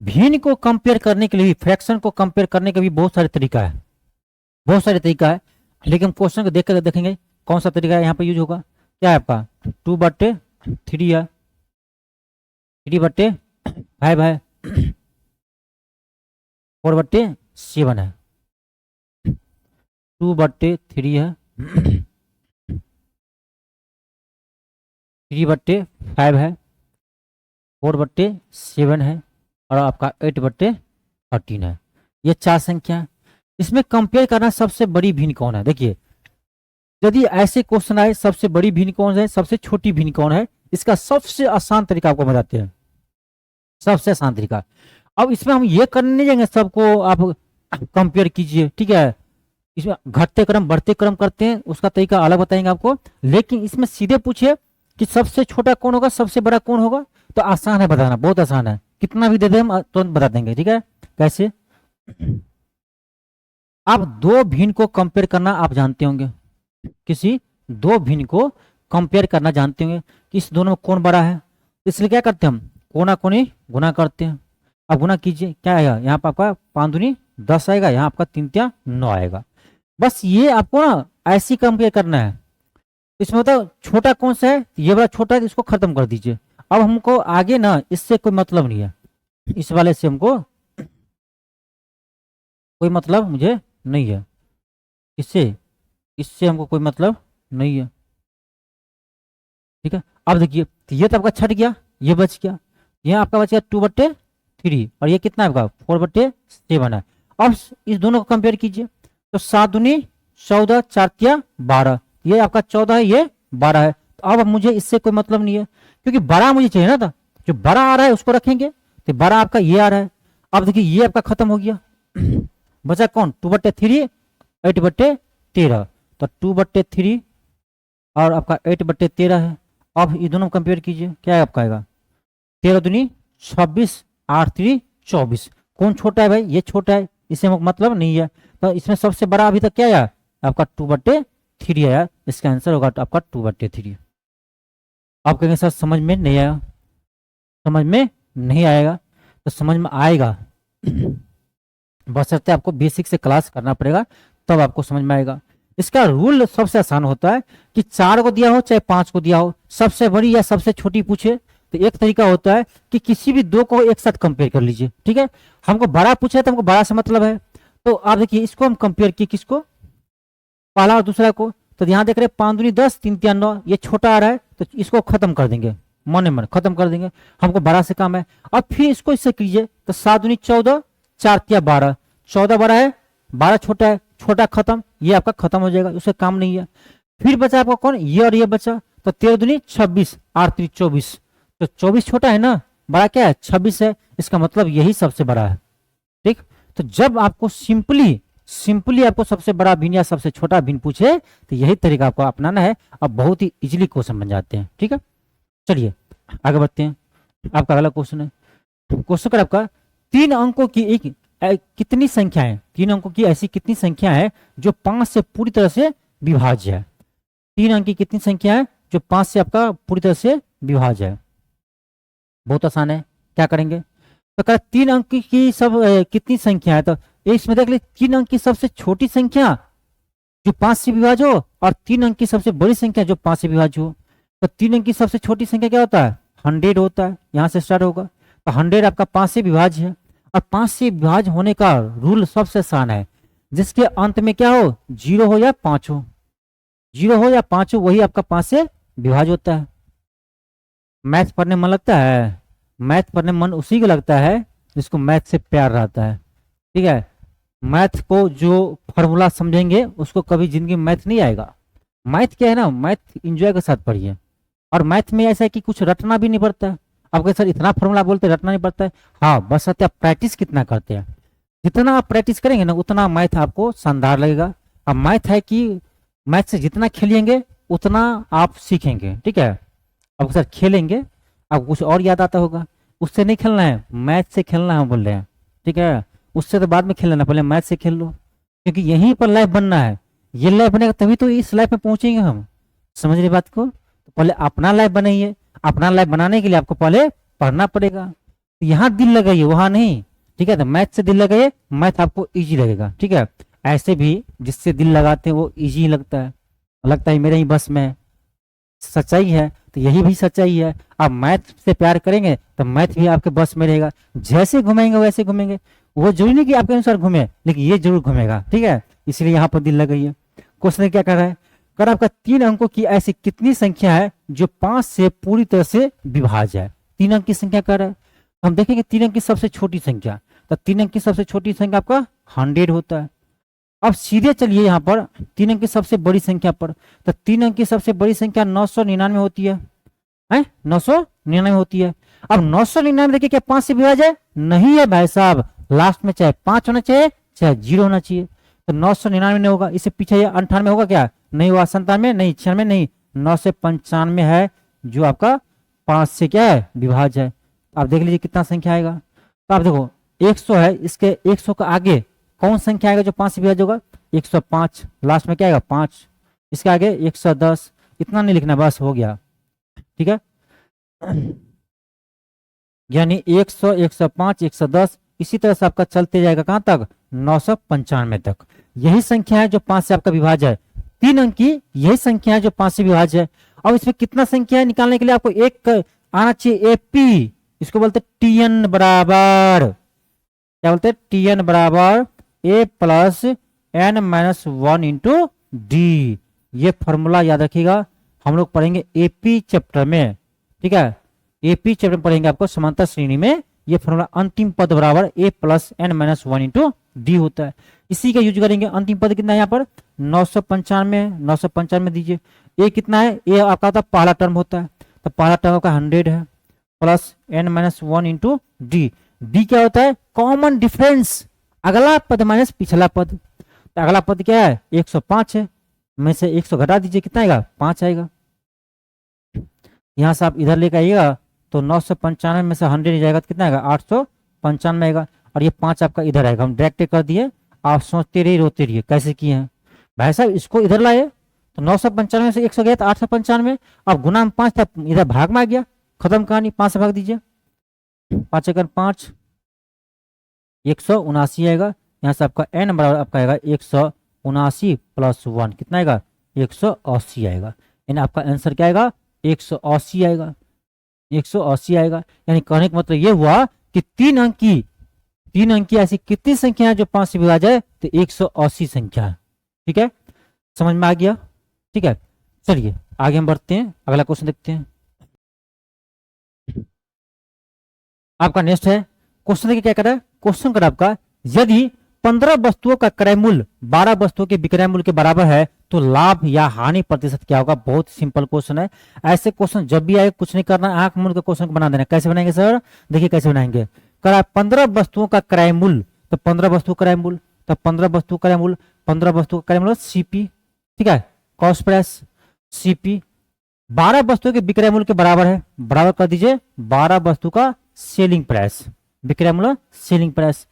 भिन्न को कंपेयर करने के लिए भी, फ्रैक्शन को कंपेयर करने का भी बहुत सारे तरीका है, बहुत सारे तरीका है, लेकिन क्वेश्चन को देख कर देखेंगे कौन सा तरीका यहाँ पे यूज होगा। क्या है आपका 2/3 है, 3/5 है, 4/7 है, 2/3 है, 3/5 है, 4/7 है और आपका 8/13 है। ये 4 संख्या है। इसमें कंपेयर करना सबसे बड़ी भिन्न कौन है। देखिए यदि ऐसे क्वेश्चन आए सबसे बड़ी भिन्न कौन है, सबसे छोटी भिन्न कौन है, इसका सबसे आसान तरीका आपको बताते हैं, सबसे आसान तरीका। अब इसमें हम ये करने नहीं जाएंगे सबको आप कंपेयर कीजिए, ठीक है, इसमें घटते क्रम बढ़ते क्रम करते हैं, उसका तरीका अलग बताएंगे आपको। लेकिन इसमें सीधे पूछे कि सबसे छोटा कौन होगा सबसे बड़ा कौन होगा, तो आसान है बताना, बहुत आसान है, कितना भी दे दे हम तुरंत बता देंगे। ठीक है, कैसे आप दो भिन्न को कंपेयर करना आप जानते होंगे, किसी दो भिन्न को कंपेयर करना जानते होंगे कि इस दोनों में कौन बड़ा है, इसलिए क्या करते हैं हम कोना कोनी गुना करते हैं। अब गुना कीजिए क्या आएगा, यहाँ पर आपका 5 दूनी 10 आएगा, यहाँ आपका 3 तिया 9 आएगा। बस ये आपको ना ऐसी कंपेयर करना है। इसमें बताओ छोटा कौन सा है, ये बड़ा छोटा है, इसको खत्म कर दीजिए। अब हमको आगे ना इससे कोई मतलब नहीं है, इस वाले से हमको कोई मतलब मुझे नहीं है, इससे इससे हमको कोई मतलब नहीं है। ठीक है, अब देखिए तो ये तो आपका छट गया, ये बच गया, यहाँ आपका बच गया 2/3 और ये कितना है आपका 4/7 है। अब इस दोनों को कंपेयर कीजिए तो 7 दूनी 14 4 तिया 12, ये आपका 14 है, ये 12 है। तो अब मुझे इससे कोई मतलब नहीं है क्योंकि बड़ा मुझे चाहिए ना था, जो बड़ा आ रहा है उसको रखेंगे, तो बड़ा आपका ये आ रहा है। अब देखिए ये आपका खत्म हो गया, बचा कौन 2/3 8/13, तो 2/3 और आपका 8/13 है। अब ये दोनों कंपेयर कीजिए क्या है आपका आएगा 13 दूनी 26 8 3 24, कौन छोटा है भाई, ये छोटा है, इससे हमको मतलब नहीं है। तो इसमें सबसे बड़ा अभी तक क्या आया आपका 2/3 आया, इसका आंसर होगा आपका 2/3। आप कहेंगे सर समझ में नहीं आया, समझ में नहीं आएगा, तो समझ में आएगा बशर्ते आपको बेसिक से क्लास करना पड़ेगा, तब आपको समझ में आएगा। इसका रूल सबसे आसान होता है कि 4 को दिया हो चाहे 5 को दिया हो, सबसे बड़ी या सबसे छोटी पूछे तो एक तरीका होता है कि किसी भी दो को एक साथ कंपेयर कर लीजिए। ठीक है, हमको बड़ा पूछा है तो हमको बड़ा से मतलब है, तो आप देखिए इसको हम कंपेयर किए, किसको पहला और दूसरा को, तो यहाँ देख रहे 5 दूनी 10 3 तिया 9, ये छोटा आ रहा है तो इसको खत्म कर देंगे, मन मन खत्म कर देंगे, हमको बड़ा से काम है। अब फिर इसको इससे कीजिए तो 7 दूनी 14 4 तिया 12, 14 बड़ा है 12 छोटा है, छोटा खत्म, ये आपका खत्म हो जाएगा, उससे काम नहीं है। फिर बचा आपका कौन, ये और ये बचा, तो 13 दूनी 26 8 3 24, तो 24 छोटा है ना, बड़ा क्या है 26 है, इसका मतलब यही सबसे बड़ा है। ठीक, तो जब आपको सिंपली आपको सबसे बड़ा भिन्न या सबसे छोटा भिन्न पूछे तो यही तरीका आपको अपनाना है, अब बहुत ही इजीली क्वेश्चन बन जाते हैं। ठीक है, चलिए आगे बढ़ते हैं। आपका अगला क्वेश्चन है, क्वेश्चन का आपका 3 अंकों की एक कितनी संख्या है, 3 अंकों की ऐसी कितनी संख्या है जो 5 से पूरी तरह से विभाज्य है। 3 अंक की कितनी संख्या है जो 5 से आपका पूरी तरह से विभाज्य है। बहुत आसान है, क्या करेंगे तो कह 3 अंक की सब कितनी संख्या है, तो इसमें देख ले 3 अंक की सबसे छोटी संख्या जो 5 से विभाज्य हो और 3 अंक की सबसे बड़ी संख्या जो 5 से विभाज्य हो। तो 3 अंक की सबसे छोटी संख्या क्या होता है 100 होता है, यहाँ से स्टार्ट होगा, तो 100 आपका 5 से विभाज्य है। और 5 से विभाज्य होने का रूल सबसे आसान है, जिसके अंत में क्या हो 0 हो या 5 हो, 0 हो या 5 हो, वही आपका 5 से विभाज्य होता है। मैथ पढ़ने मन लगता है, मैथ पढ़ने मन उसी को लगता है जिसको मैथ से प्यार रहता है। ठीक है, मैथ को जो फॉर्मूला समझेंगे उसको कभी जिंदगी में मैथ नहीं आएगा। मैथ क्या है ना, मैथ इंजॉय के साथ पढ़िए, और मैथ में ऐसा है कि कुछ रटना भी नहीं पड़ता है। आपके सर इतना फॉर्मूला बोलते रटना नहीं पड़ता है, हाँ बस आप प्रैक्टिस कितना करते हैं, जितना आप प्रैक्टिस करेंगे ना उतना मैथ आपको शानदार लगेगा। अब मैथ है कि मैथ से जितना खेलेंगे उतना आप सीखेंगे। ठीक है, अब सर खेलेंगे आपको कुछ और याद आता होगा, उससे नहीं खेलना है, मैथ से खेलना है बोल रहे हैं। ठीक है, उससे तो बाद में खेल लेना, पहले मैथ से खेल लो, क्योंकि यहीं पर लाइफ बनना है, ये लाइफ बनेगा तभी तो इस लाइफ में पहुंचेंगे हम। समझ रही बात को, तो पहले अपना लाइफ बनाइए। अपना लाइफ बनाने के लिए आपको पहले पढ़ना पड़ेगा। तो यहाँ दिल लगाइए, वहां नहीं, ठीक है। तो मैथ से दिल लगाइए, मैथ आपको इजी लगेगा, ठीक है। ऐसे भी जिससे दिल लगाते हैं वो इजी लगता है मेरे ही बस में, सच्चाई है। तो यही भी सच्चाई है। आप मैथ से प्यार करेंगे तो मैथ भी आपके बस में रहेगा। जैसे घुमाएंगे वैसे घूमेंगे। वो जरूरी नहीं कि आपके अनुसार घूमे, लेकिन ये जरूर घूमेगा, ठीक है। इसलिए यहाँ पर दिल लगाइए। क्वेश्चन क्या कर रहा है, कर आपका 3 अंकों की ऐसी कितनी संख्या है जो 5 से पूरी तरह से विभाज्य है। 3 अंक की संख्या कर रहा है। हम देखेंगे 3 अंक की सबसे छोटी संख्या, तो 3 अंक की सबसे छोटी संख्या आपका 100 होता है। अब सीधे चलिए यहाँ पर 3 अंक की सबसे बड़ी संख्या पर। तो 3 अंक की सबसे बड़ी संख्या 999 होती है, 999 होती है। अब 999 देखिए क्या 5 से विभाज्य है? नहीं है भाई साहब। लास्ट में चाहे 5 होना चाहिए चाहे 0 होना चाहिए। तो 999 नहीं होगा। इससे पीछे ये 98 होगा क्या? नहीं हुआ। 97 नहीं, 96 नहीं, 9 से 95 है जो आपका 5 से क्या है? विभाज्य है। आप देख लीजिए कितना संख्या आएगा। तो आप देखो 100 है, इसके 100 का आगे कौन संख्या आएगा जो 5 से विभाज्य होगा? 105। लास्ट में क्या आएगा? 5। इसके आगे 110। इतना नहीं लिखना, बस हो गया, ठीक है। यानी 100, 105, 110, इसी तरह से आपका चलते जाएगा कहां तक? 995 तक। यही संख्या है जो 5 से आपका विभाज्य है। 3 अंक की यही संख्या है जो 5 से विभाज्य है। अब इसमें कितना संख्या है निकालने के लिए आपको एक आना चाहिए, एपी। इसको बोलते टीएन बराबर, क्या बोलते हैं? टीएन बराबर a plus n minus 1 into d. ये फॉर्मूला याद रखिएगा, हम लोग पढ़ेंगे एपी चैप्टर में, ठीक है। एपी चैप्टर में पढ़ेंगे आपको समांतर श्रेणी में। ये फॉर्मूला अंतिम पद बराबर a plus n minus 1 into d होता है। इसी का यूज करेंगे। अंतिम पद कितना है यहाँ पर? 995। 995 दीजिए। ए कितना है? ए आपका था पहला टर्म होता है, तो पहला टर्म आपका 100 है, plus n minus 1 into d. D क्या होता है? कॉमन डिफरेंस, अगला पद माइनस पिछला पद। तो अगला पद क्या है? 105 है, में से 100 घटा दीजिए, कितना आएगा? 5 आएगा। यहां से आप इधर लेकर आइएगा तो 995 में से 100 जाएगा तो कितना आएगा? 895 आएगा। और ये 5 आपका इधर आएगा। हम डायरेक्ट कर दिए, आप सोचते रहिए रोते रहिए कैसे किए हैं भाई साहब। इसको इधर लाए तो 995 से 100 गया तो 895। अब गुना में 5 था, इधर भाग में आ गया, खत्म कहानी। 5 से भाग दीजिए, 5 एकड़ 5, 179 आएगा। यहाँ से आपका एन बराबर आपका आएगा 179 प्लस 1, कितना आएगा? 180 आएगा। यानी आपका आंसर क्या आएगा? 180 आएगा। 180 आएगा। यानी कहने का मतलब ये हुआ कि 3 अंक की ऐसी कितनी संख्या है जो 5 से विभाज्य है? तो 180 संख्या है, ठीक है। समझ में आ गया, ठीक है। चलिए आगे हम बढ़ते हैं, अगला क्वेश्चन देखते हैं। आपका नेक्स्ट है क्वेश्चन। देखिए क्या कर रहा है क्वेश्चन। कर आपका यदि 15 वस्तुओं का क्रय मूल्य 12 वस्तुओं के विक्रय मूल्य के बराबर है तो लाभ या हानि प्रतिशत क्या होगा? बहुत सिंपल क्वेश्चन है। ऐसे क्वेश्चन जब भी आए कुछ नहीं करना, आंख मूंद के क्वेश्चन को बना देना। कैसे बनाएंगे सर? देखिए कैसे बनाएंगे। करा 15 वस्तुओं का क्रय मूल्य, तो 15 वस्तु क्रय मूल्य, तो 15 वस्तु क्रय मूल्य, 15 वस्तु का क्रय मूल्य सीपी, ठीक है, कॉस्ट प्राइस सीपी। 12 वस्तुओं के विक्रय मूल्य के बराबर है, बराबर कर दीजिए 12 वस्तु का सेलिंग प्राइस, विक्रय मूल्य सेलिंग प्राइस।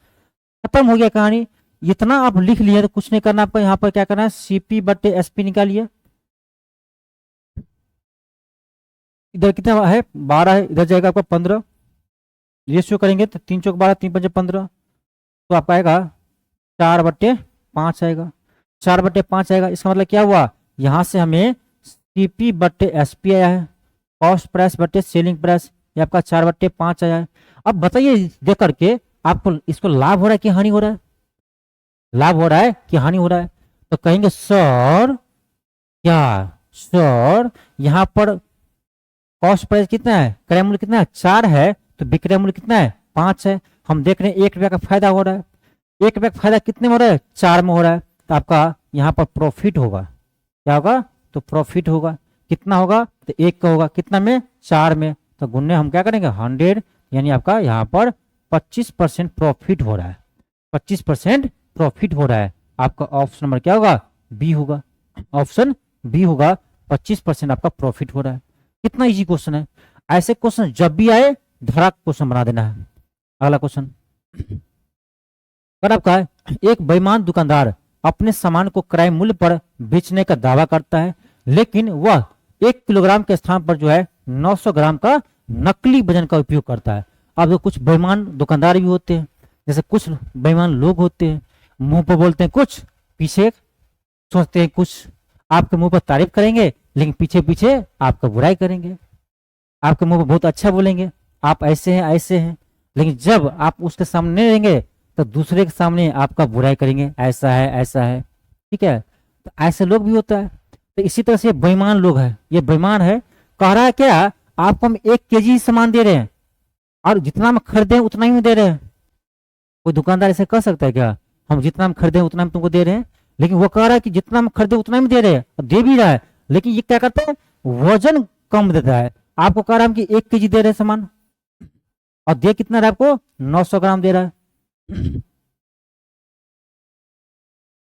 खत्म हो गया कहानी। इतना आप लिख लिए तो कुछ नहीं करना आपको। यहाँ पर क्या करना है? सीपी बटे एसपी निकालिए। इधर कितना है? 12 है, इधर जाएगा आपका 15। रेशियो करेंगे तो 3 चौक 12, 3 पंजे 15, तो आपका आएगा 4/5 आएगा। 4/5 आएगा। इसका मतलब क्या हुआ? यहां से हमें सीपी बटे एसपी आया है, कॉस्ट प्राइस बटे सेलिंग प्राइस, ये आपका 4/5 आया है। अब बताइए देख करके आपको इसको लाभ हो रहा है कि हानि हो रहा है? लाभ हो रहा है कि हानि हो रहा है? तो कहेंगे सर क्या सर यहां पर कॉस्ट प्राइस कितना है, क्रय मूल्य कितना है? 4 है, तो विक्रय मूल्य कितना है? 5 है। हम देख रहे हैं 1 रुपया का फायदा हो रहा है। 1 रुपया का फायदा कितने में हो रहा है? 4 में हो रहा है। तो आपका यहाँ पर प्रॉफिट होगा। क्या होगा? तो प्रॉफिट होगा। कितना होगा? तो 1 का होगा। कितना में? 4 में। तो गुन्ने हम क्या करेंगे? 100, यानी आपका यहाँ पर 25% प्रॉफिट हो रहा है। 25% प्रॉफिट हो रहा है। आपका ऑप्शन नंबर क्या होगा? बी होगा। ऑप्शन बी होगा, 25% आपका प्रॉफिट हो रहा है। कितना इजी क्वेश्चन है। ऐसे क्वेश्चन जब भी आए धड़ाक क्वेश्चन बना देना है। अगला क्वेश्चन। अगर आपका एक बेईमान दुकानदार अपने सामान को क्रय मूल्य पर बेचने का दावा करता है, लेकिन वह 1 किलोग्राम के स्थान पर जो है 900 ग्राम का नकली वजन का उपयोग करता है। अब जो कुछ बेईमान दुकानदार भी होते हैं, जैसे कुछ बेईमान लोग होते हैं, मुंह पर बोलते हैं कुछ, पीछे सोचते हैं कुछ, आपके मुंह पर तारीफ करेंगे लेकिन पीछे पीछे आपका बुराई करेंगे। आपके मुंह पर बहुत अच्छा बोलेंगे, आप ऐसे हैं ऐसे हैं, लेकिन जब आप उसके सामने रहेंगे तो दूसरे के सामने आपका बुराई करेंगे, ऐसा है ऐसा है। ठीक है, तो ऐसे लोग भी होता है। तो इसी तरह से बेईमान लोग हैं, ये बेईमान है, कह रहा है क्या आपको हम 1 केजी सामान दे रहे हैं और जितना हम खरीदे उतना ही दे रहे हैं। कोई दुकानदार ऐसे कह सकता है क्या, हम जितना हम खरीदे उतना हम तुमको दे रहे हैं? लेकिन वो कह रहा है कि जितना हम खरीदे उतना ही दे रहे हैं, और दे भी रहा है, लेकिन ये क्या करता है, वजन कम देता है। आपको कह रहा है कि 1 केजी दे रहे हैं सामान, और दे कितना रहा है आपको, 900 ग्राम दे रहा है।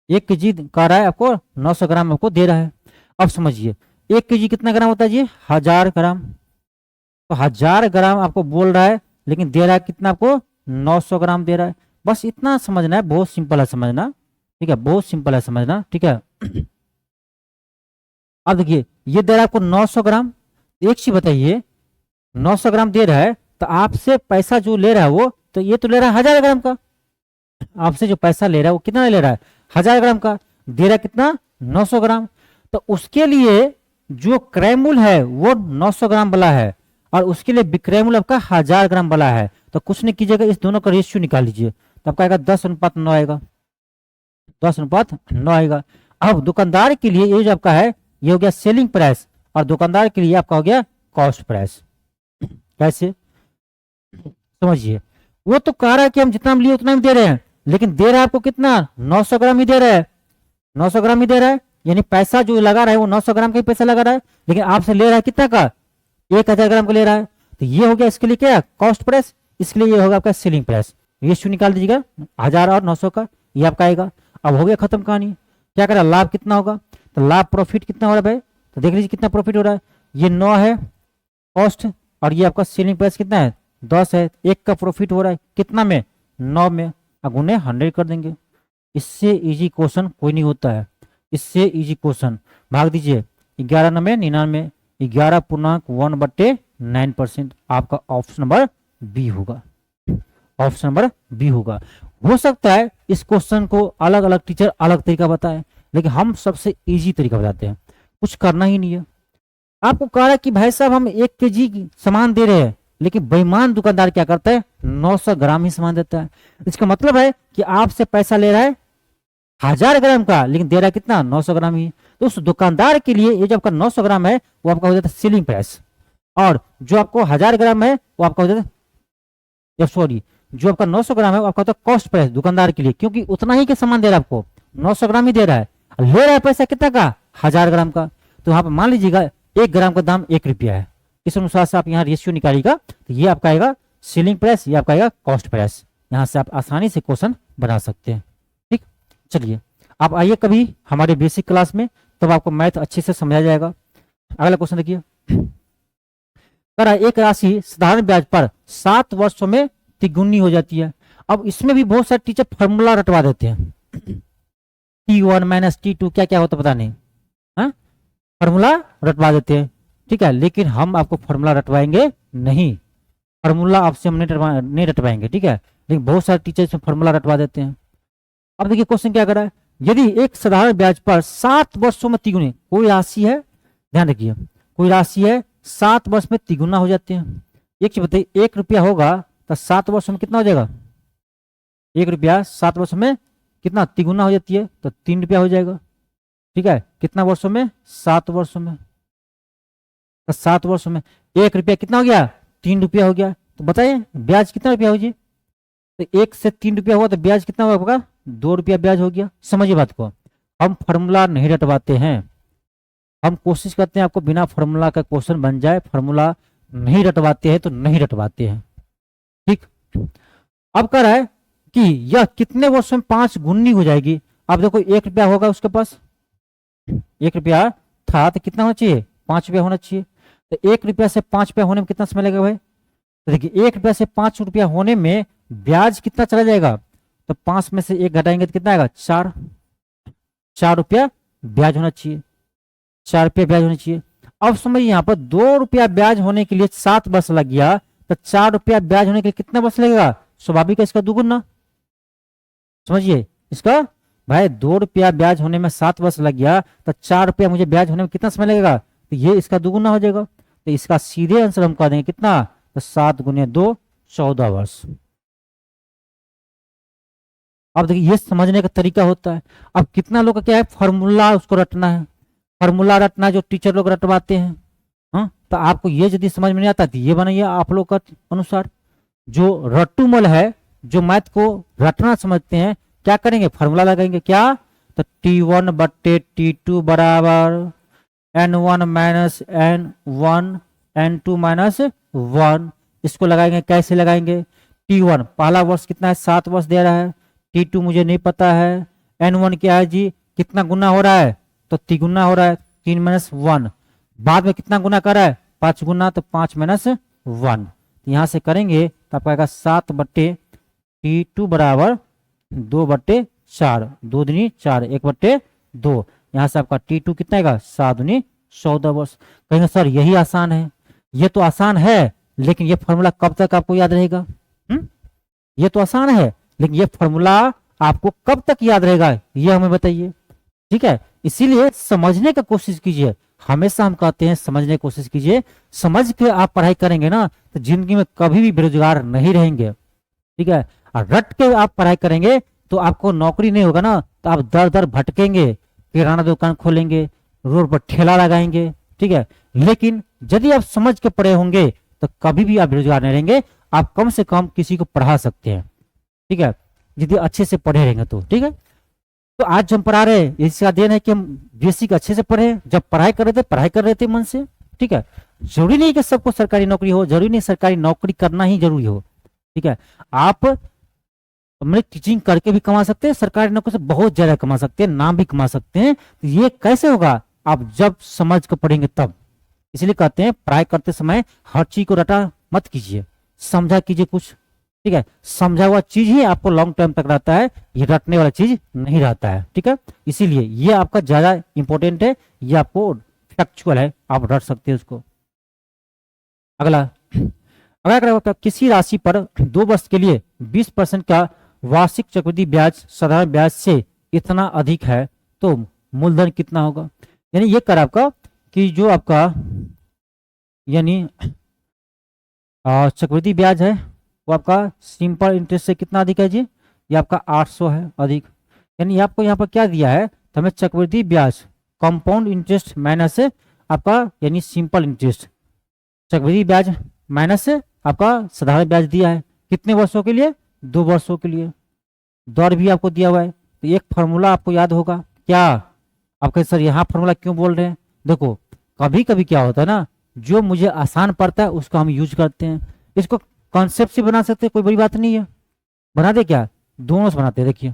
1 केजी कह रहा है आपको, 900 ग्राम आपको दे रहा है। अब समझिए 1 केजी कितना ग्राम होता है जी, 1000 ग्राम। तो 1000 ग्राम आपको बोल रहा है, लेकिन दे रहा है कितना आपको, 900 ग्राम दे रहा है। बस इतना समझना है, बहुत सिंपल है समझना। ठीक है, बहुत सिंपल है समझना। ठीक है, अब देखिए ये दे रहा है आपको 900 ग्राम। एक चीज बताइए, 900 ग्राम दे रहा है तो आपसे पैसा जो ले रहा है वो, तो ये तो ले रहा है 1000 ग्राम का। आपसे जो पैसा ले रहा है वो कितना ले रहा है, 1000 ग्राम का, दे रहा है कितना, 900 ग्राम। तो उसके लिए जो क्रय मूल्य है वो 900 ग्राम वाला है, और उसके लिए विक्रय मूल्य आपका 1000 ग्राम वाला है। तो कुछ नहीं कीजिएगा, इस दोनों का रेशियो निकाल लीजिए, तो आपका आएगा 10:9 आएगा, 10:9 आएगा। अब दुकानदार के लिए ये जो आपका है ये हो गया सेलिंग प्राइस, और दुकानदार के लिए आपका हो गया कॉस्ट प्राइस। कैसे समझिए, वो तो कह रहा है कि हम जितना हम लिए उतना ही दे रहे हैं, लेकिन दे रहा है आपको कितना, 900 ग्राम ही दे रहा है, 900 ग्राम ही दे रहा है। यानी पैसा जो लगा रहा है वो 900 ग्राम का ही पैसा लगा रहा है, लेकिन आपसे ले रहा है कितना का, 1000 ग्राम का ले रहा है। तो ये हो गया इसके लिए क्या, कॉस्ट प्राइस, इसके लिए ये होगा आपका सेलिंग प्राइस। रेशियो निकाल दीजिएगा 1000 और 900 का, ये आपका आएगा। अब हो गया खत्म कहानी। क्या करें, लाभ कितना होगा, तो लाभ प्रॉफिट कितना हो रहा है भाई, तो देख लीजिए कितना प्रॉफिट हो रहा है। ये 9 है कॉस्ट, और ये आपका सेलिंग प्राइस कितना है, 10 है। एक का प्रॉफिट हो रहा है कितना में, 9 में, अब उन्हें 100 कर देंगे। इससे इजी क्वेश्चन कोई नहीं होता है, इससे इजी क्वेश्चन। भाग दीजिए, 11/99, 11.1/9%। आपका ऑप्शन नंबर बी होगा, ऑप्शन नंबर बी होगा। हो सकता है इस क्वेश्चन को अलग अलग टीचर अलग तरीका बताए, लेकिन हम सबसे इजी तरीका बताते हैं, कुछ करना ही नहीं है। आपको कह रहा है कि भाई साहब हम 1 केजी सामान दे रहे हैं, लेकिन बेईमान दुकानदार क्या करता है, 900 ग्राम ही सामान देता है। इसका मतलब है कि आपसे पैसा ले रहा है 1000 ग्राम का, लेकिन दे रहा है कितना, 900 ग्राम ही। तो उस दुकानदार के लिए ये जो आपका 900 ग्राम है वो आपका हो जाता है सेलिंग प्राइस, और जो आपको 1000 ग्राम है वो आपका हो जाता है, सॉरी, जो आपका 900 ग्राम है वो आपका होता है कॉस्ट प्राइस दुकानदार के लिए, क्योंकि उतना ही के सामान दे रहा है आपको, 900 ग्राम ही दे रहा है, ले रहा है पैसा कितना का, 1000 ग्राम का। तो यहाँ पर मान लीजिएगा 1 ग्राम का दाम 1 रुपया है, इस अनुसार से आप यहाँ रेशियो निकालिएगा, तो ये आपका आएगा सेलिंग प्राइस, ये आपका आएगा कॉस्ट प्राइस। यहाँ से आप आसानी से क्वेश्चन बना सकते हैं। ठीक, चलिए आप आइए कभी हमारे बेसिक क्लास में, तब आपको मैथ अच्छे से समझा जाएगा। अगला क्वेश्चन देखिए, एक राशि साधारण ब्याज पर 7 वर्षों में तिगुनी हो जाती है। अब इसमें भी बहुत सारे टीचर फॉर्मूला रटवा देते हैं, T1 - T2 क्या क्या होता पता नहीं, फॉर्मूला रटवा देते हैं। ठीक है, लेकिन हम आपको फॉर्मूला रटवाएंगे नहीं, फॉर्मूला आपसे हम नहीं रटवाएंगे। ठीक है, लेकिन बहुत सारे टीचर इसमें फॉर्मूला रटवा देते हैं। अब देखिए क्वेश्चन क्या कर रहा है, यदि एक साधारण ब्याज पर 7 वर्षों में तिगुनी, कोई राशि है, ध्यान रखिए, कोई राशि है 7 वर्ष में तिगुना हो जाते हैं। एक चीज बताइए, 1 रुपया होगा तो 7 वर्षों में कितना हो जाएगा, 1 रुपया 7 वर्षों में कितना तिगुना हो जाती है, तो 3 रुपया हो जाएगा। ठीक है, कितना वर्षों में, 7 वर्षों में, तो 7 वर्षों में 1 रुपया कितना हो गया, 3 रुपया हो गया। तो बताइए ब्याज कितना रुपया हो जी, तो 1 से 3 रुपया हुआ तो ब्याज कितना होगा, 2 रुपया ब्याज हो गया। समझिए बात को, हम फॉर्मूला नहीं रटवाते हैं, हम कोशिश करते हैं आपको बिना फॉर्मूला का क्वेश्चन बन जाए, फॉर्मूला नहीं रटवाते हैं तो नहीं रटवाते हैं। ठीक, अब कह रहा है कि यह कितने वर्षों में 5 गुनी हो जाएगी। अब देखो 1 रुपया होगा उसके पास, 1 रुपया था तो कितना होना चाहिए, 5 रुपया होना चाहिए। तो 1 रुपया से 5 रुपया होने में कितना समय लगेगा भाई, तो देखिए 1 रुपया से 5 रुपया होने में ब्याज कितना चला जाएगा, तो 5 में से 1 घटाएंगे तो कितना आएगा, 4 रुपया ब्याज होना चाहिए, 4 रुपया ब्याज होना चाहिए। अब समझिए यहाँ पर 2 रुपया ब्याज होने के लिए 7 वर्ष लग गया, तो 4 रुपया ब्याज होने के लिए कितना वर्ष लगेगा? स्वाभाविक है इसका दुगुना। समझिए इसका, भाई 2 रुपया ब्याज होने में 7 वर्ष लग गया, तो 4 रुपया मुझे ब्याज होने में कितना समय लगेगा? तो ये इसका दुगुना हो जाएगा। तो इसका सीधे आंसर हम कह देंगे कितना? तो 7 × 2 14 वर्ष। अब देखिए ये समझने का तरीका होता है। अब कितना लोग का क्या है, फॉर्मूला उसको रटना है, फॉर्मूला रटना जो टीचर लोग रटवाते हैं। हाँ, तो आपको ये यदि समझ में नहीं आता तो ये बनाइए आप लोग का अनुसार। जो रट्टूमल है, जो मैथ को रटना समझते हैं, क्या करेंगे? फॉर्मूला लगाएंगे। क्या? तो T1/T2 बराबर N1 - N1 N2 - 1। इसको लगाएंगे। कैसे लगाएंगे? T1 पहला वर्ष कितना है? 7 वर्ष दे रहा है। T2 मुझे नहीं पता है। N1 क्या है जी? कितना गुना हो रहा है? तो तिगुना हो रहा है, 3 - 1। बाद में कितना गुना कर रहा है? 5 गुना, तो 5 - 1। यहाँ से करेंगे तो आपका आएगा 7/T2 बराबर 2/4, 2 दूनी 4, 1/2। यहाँ से आपका T2 कितना आएगा? 7 दूनी 14 वर्ष। कहेंगे सर यही आसान है। ये तो आसान है, लेकिन ये फॉर्मूला कब तक आपको याद रहेगा? ये तो आसान है, लेकिन ये फॉर्मूला आपको कब तक याद रहेगा, ये हमें बताइए। ठीक है, इसीलिए समझने का कोशिश कीजिए। हमेशा हम कहते हैं समझने की कोशिश कीजिए। समझ के आप पढ़ाई करेंगे ना, तो जिंदगी में कभी भी बेरोजगार नहीं रहेंगे। ठीक है, और रट के आप पढ़ाई करेंगे तो आपको नौकरी नहीं होगा ना, तो आप दर दर भटकेंगे, किराना दुकान खोलेंगे, रोड पर ठेला लगाएंगे। ठीक है, लेकिन यदि आप समझ के पढ़े होंगे तो कभी भी आप बेरोजगार नहीं रहेंगे। आप कम से कम किसी को पढ़ा सकते हैं। ठीक है, यदि अच्छे से पढ़े रहेंगे तो। ठीक है, तो आज जो हम पढ़ा रहे हैं इसका देन है कि हम बेसिक अच्छे से पढ़े। जब पढ़ाई कर रहे थे मन से। ठीक है, जरूरी नहीं कि सबको सरकारी नौकरी हो, जरूरी नहीं सरकारी नौकरी करना ही जरूरी हो। ठीक है, आप मतलब टीचिंग करके भी कमा सकते हैं, सरकारी नौकरी से बहुत ज्यादा कमा सकते हैं, नाम भी कमा सकते हैं। तो ये कैसे होगा? आप जब समझ कर पढ़ेंगे तब। इसलिए कहते हैं पढ़ाई करते समय हर चीज को रटा मत कीजिए, समझा कीजिए कुछ। ठीक है, समझा हुआ चीज ही आपको लॉन्ग टर्म तक रहता है, ये रटने वाला चीज नहीं रहता है। ठीक है, इसीलिए ये आपका ज्यादा इंपॉर्टेंट है, ये आपको फैक्चुअल है, आप रट सकते हैं उसको। अगला, अगर किसी राशि पर 2 वर्ष के लिए 20% का वार्षिक चक्रवृद्धि ब्याज साधारण ब्याज से इतना अधिक है तो मूलधन कितना होगा? यानी ये कर आपका कि जो आपका यानी चक्रवृद्धि ब्याज है वो आपका सिंपल इंटरेस्ट से कितना अधिक है जी? ये आपका 800 है अधिक। यानी आपको यहाँ पर क्या दिया है? तो हमें चक्रवृद्धि ब्याज कंपाउंड इंटरेस्ट माइनस आपका यानी सिंपल इंटरेस्ट, चक्रवृद्धि ब्याज माइनस आपका साधारण ब्याज दिया है। कितने वर्षों के लिए? 2 वर्षों के लिए। दर भी आपको दिया हुआ है। तो एक फॉर्मूला आपको याद होगा। क्या? आपके सर यहाँ फॉर्मूला क्यों बोल रहे हैं? देखो कभी कभी क्या होता है ना, जो मुझे आसान पड़ता है उसको हम यूज करते हैं। इसको कॉन्सेप्ट से बना सकते हैं, कोई बड़ी बात नहीं है। बना दे क्या? दोनों से बनाते हैं। देखिए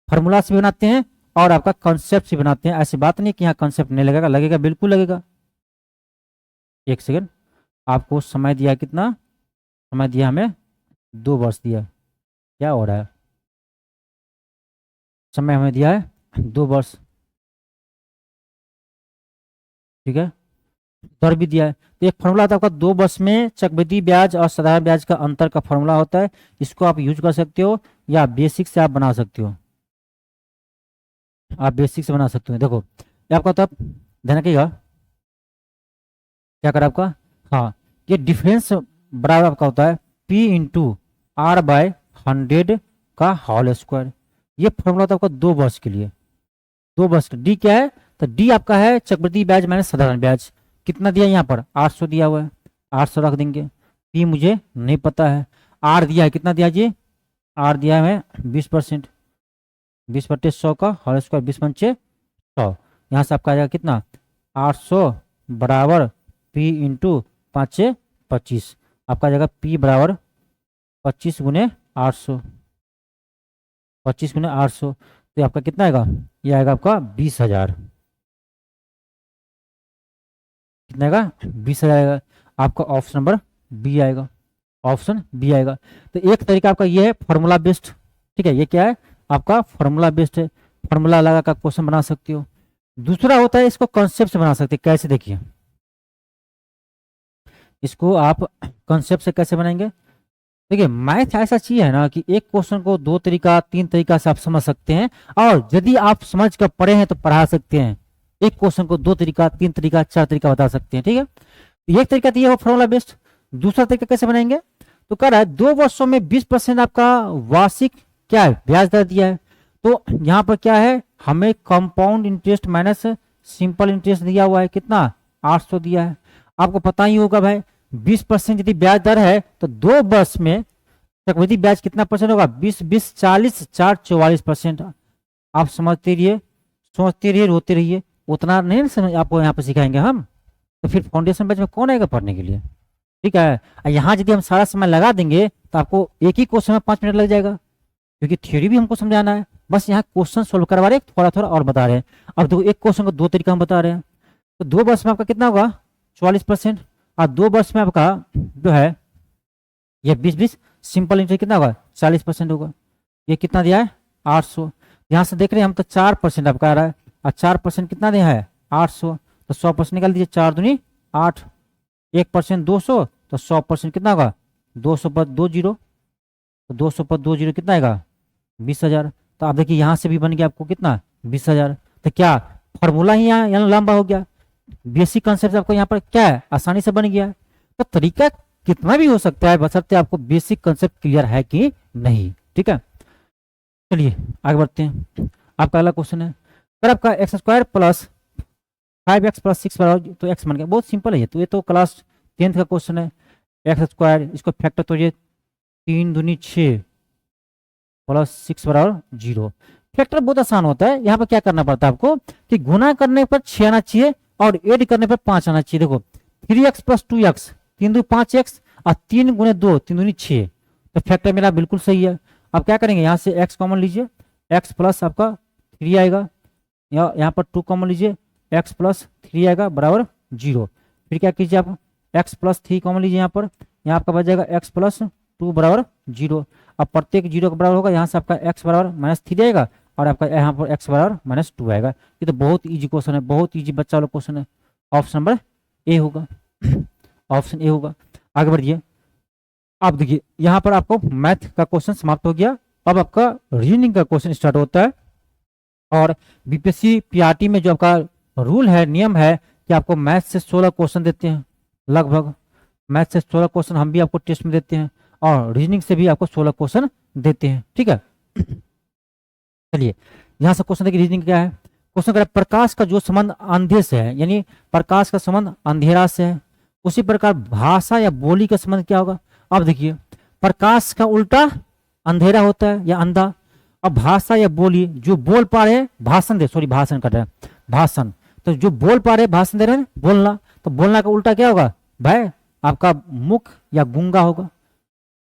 फॉर्मूला से बनाते हैं और आपका कॉन्सेप्ट से बनाते हैं। ऐसी बात नहीं कि यहाँ कॉन्सेप्ट नहीं लगेगा, लगेगा बिल्कुल लगेगा। एक सेकेंड, आपको समय दिया कितना? समय दिया हमें 2 वर्ष दिया। क्या हो रहा है? समय हमें दिया है 2 वर्ष। ठीक है, दर भी दिया है। तो एक फॉर्मूला आता है आपका 2 वर्ष में चक्रवृद्धि ब्याज और साधारण ब्याज का अंतर का फॉर्मूला होता है। इसको आप यूज कर सकते हो या बेसिक से आप बना सकते हो। आप बेसिक से बना सकते हो। देखो ये आपका तब ध्यान रखिएगा क्या कर आपका, हाँ ये डिफरेंस बराबर आपका होता है P × R/100 का होल स्क्वायर। ये फॉर्मूला होता है आपका 2 वर्ष के लिए। 2 वर्ष का डी क्या है? तो डी आपका है चक्रवृद्धि ब्याज माइनस साधारण ब्याज। कितना दिया यहाँ पर? 800 दिया हुआ है, 800 रख देंगे। पी मुझे नहीं पता है। आर दिया है, कितना दिया जी? आर दिया है 20%, 20/100 का होल स्क्वायर, 20×5 100। यहाँ से आपका आ जाएगा कितना? 800 बराबर पी × 5 25। आपका आ जाएगा पी बराबर 25 × 800, 25 × 800। तो आपका कितना आएगा? ये आएगा आपका 20,000। कितना आएगा? 20,000 आएगा। आपका ऑप्शन नंबर बी आएगा, ऑप्शन बी आएगा। तो एक तरीका आपका ये है फॉर्मूला बेस्ड। ठीक है, ये क्या है? आपका फॉर्मूला बेस्ड है। फॉर्मूला लगा का क्वेश्चन बना सकते हो। दूसरा होता है इसको कॉन्सेप्ट से बना सकते हैं। कैसे देखिए, इसको आप कॉन्सेप्ट से कैसे बनाएंगे। देखिए मैथ ऐसा चीज है ना कि एक क्वेश्चन को दो तरीका तीन तरीका से आप समझ सकते हैं, और यदि आप समझ कर पढ़े हैं तो पढ़ा सकते हैं। एक क्वेश्चन को दो तरीका तीन तरीका चार तरीका बता सकते हैं, ठीक है। तो एक तरीका तो ये हो फॉर्मूला बेस्ड। दूसरा तरीका कैसे बनाएंगे, तो कह रहा है 2 वर्षों में 20% आपका वार्षिक क्या है ब्याज दर दिया है। तो यहाँ पर क्या है, हमें compound interest minus simple interest दिया हुआ है, कितना 800 दिया है। आपको पता ही होगा भाई 20% यदि ब्याज दर है तो 2 वर्ष में चक्रवृद्धि ब्याज कितना परसेंट होगा, 20 20 40 4 44%। आप समझते रहिए, सोचते रहिए, रोते रहिए, उतना नहीं ना समझ आपको यहाँ पे सिखाएंगे हम। तो फिर फाउंडेशन बैच में कौन आएगा पढ़ने के लिए, ठीक है। यहाँ यदि हम सारा समय लगा देंगे तो आपको एक ही क्वेश्चन में 5 मिनट लग जाएगा, क्योंकि थ्योरी भी हमको समझाना है। बस यहाँ क्वेश्चन सोल्व करवा रहे हैं, थोड़ा थोड़ा और बता रहे हैं। अब देखो एक क्वेश्चन को दो तरीका हम बता रहे हैं, तो 2 वर्ष में आपका कितना होगा 44%, और 2 वर्ष में आपका जो है ये 20 सिंपल इंटरेस्ट कितना होगा 40% होगा। ये कितना दिया है 800। यहाँ से देख रहे हैं हम तो 4% आपका आ रहा है, और 4% कितना दिया है 800। तो 100% निकाल दीजिए, 4 दूनी 8, 1% 200, तो 100% कितना होगा 200 पर 2 जीरो, तो 200 पर 2 जीरो कितना आएगा 20,000। तो आप देखिए यहाँ से भी बन गया आपको कितना 20,000। तो क्या फॉर्मूला ही यहाँ लंबा हो गया, बेसिक कंसेप्ट आपको यहाँ पर क्या है आसानी से बन गया। तो तरीका कितना भी हो सकता है, बशर्ते आपको बेसिक कंसेप्ट क्लियर है कि नहीं, ठीक है। चलिए आगे बढ़ते हैं। आपका अगला क्वेश्चन है, सर आपका x² प्लस 5x प्लस 6 बराबर, तो x बन गया, बहुत सिंपल है ये तो। ये तो क्लास 10th का क्वेश्चन है। x², इसको फैक्टर तो ये 3 दूनी 6 प्लस 6 बराबर 0। फैक्टर बहुत आसान होता है। यहाँ पर क्या करना पड़ता है आपको कि गुना करने पर 6 आना चाहिए और ऐड करने पर 5 आना चाहिए। देखो 3x प्लस 2x, 3 दू 5x, और 3 गुने 2 3 दूनी 6, तो फैक्टर मेरा बिल्कुल सही है। अब क्या करेंगे, यहाँ से x कॉमन लीजिए, x प्लस आपका 3 आएगा, यहाँ पर 2 कॉमन लीजिए, x प्लस 3 आएगा बराबर 0। फिर क्या कीजिए आप x प्लस 3 कॉमन लीजिए, यहाँ आपका बच जाएगा x प्लस 2 बराबर 0। अब प्रत्येक 0 के बराबर होगा, यहाँ से आपका x बराबर -3 आएगा, और आपका यहाँ पर x बराबर -2 आएगा। ये तो बहुत इजी क्वेश्चन है, बहुत इजी बच्चा वाला क्वेश्चन है। ऑप्शन नंबर ए होगा, ऑप्शन ए होगा। आगे बढ़िए। अब देखिए यहाँ पर आपको मैथ का क्वेश्चन समाप्त हो गया। अब आपका रीजनिंग का क्वेश्चन स्टार्ट होता है। और बीपीएससी पीआरटी में जो आपका रूल है, नियम है कि आपको मैथ से 16 क्वेश्चन देते हैं लगभग। मैथ से 16 क्वेश्चन हम भी आपको टेस्ट में देते हैं, और रीजनिंग से भी आपको 16 क्वेश्चन देते हैं, ठीक है। चलिए यहाँ से क्वेश्चन देखिए, रीजनिंग क्या है। क्वेश्चन कह रहा है प्रकाश का जो संबंध अंधे से है, यानी प्रकाश का संबंध अंधेरा से है, उसी प्रकार भाषा या बोली का संबंध क्या होगा। अब देखिए प्रकाश का उल्टा अंधेरा होता है या अंधा। अब भाषा या बोली, जो बोल पा रहे हैं भाषण दे, सॉरी भाषण कर रहे हैं भाषण, तो जो बोल पा रहे हैं भाषण दे रहे हैं बोलना, तो बोलना का उल्टा क्या होगा भाई आपका मुख या गूंगा होगा।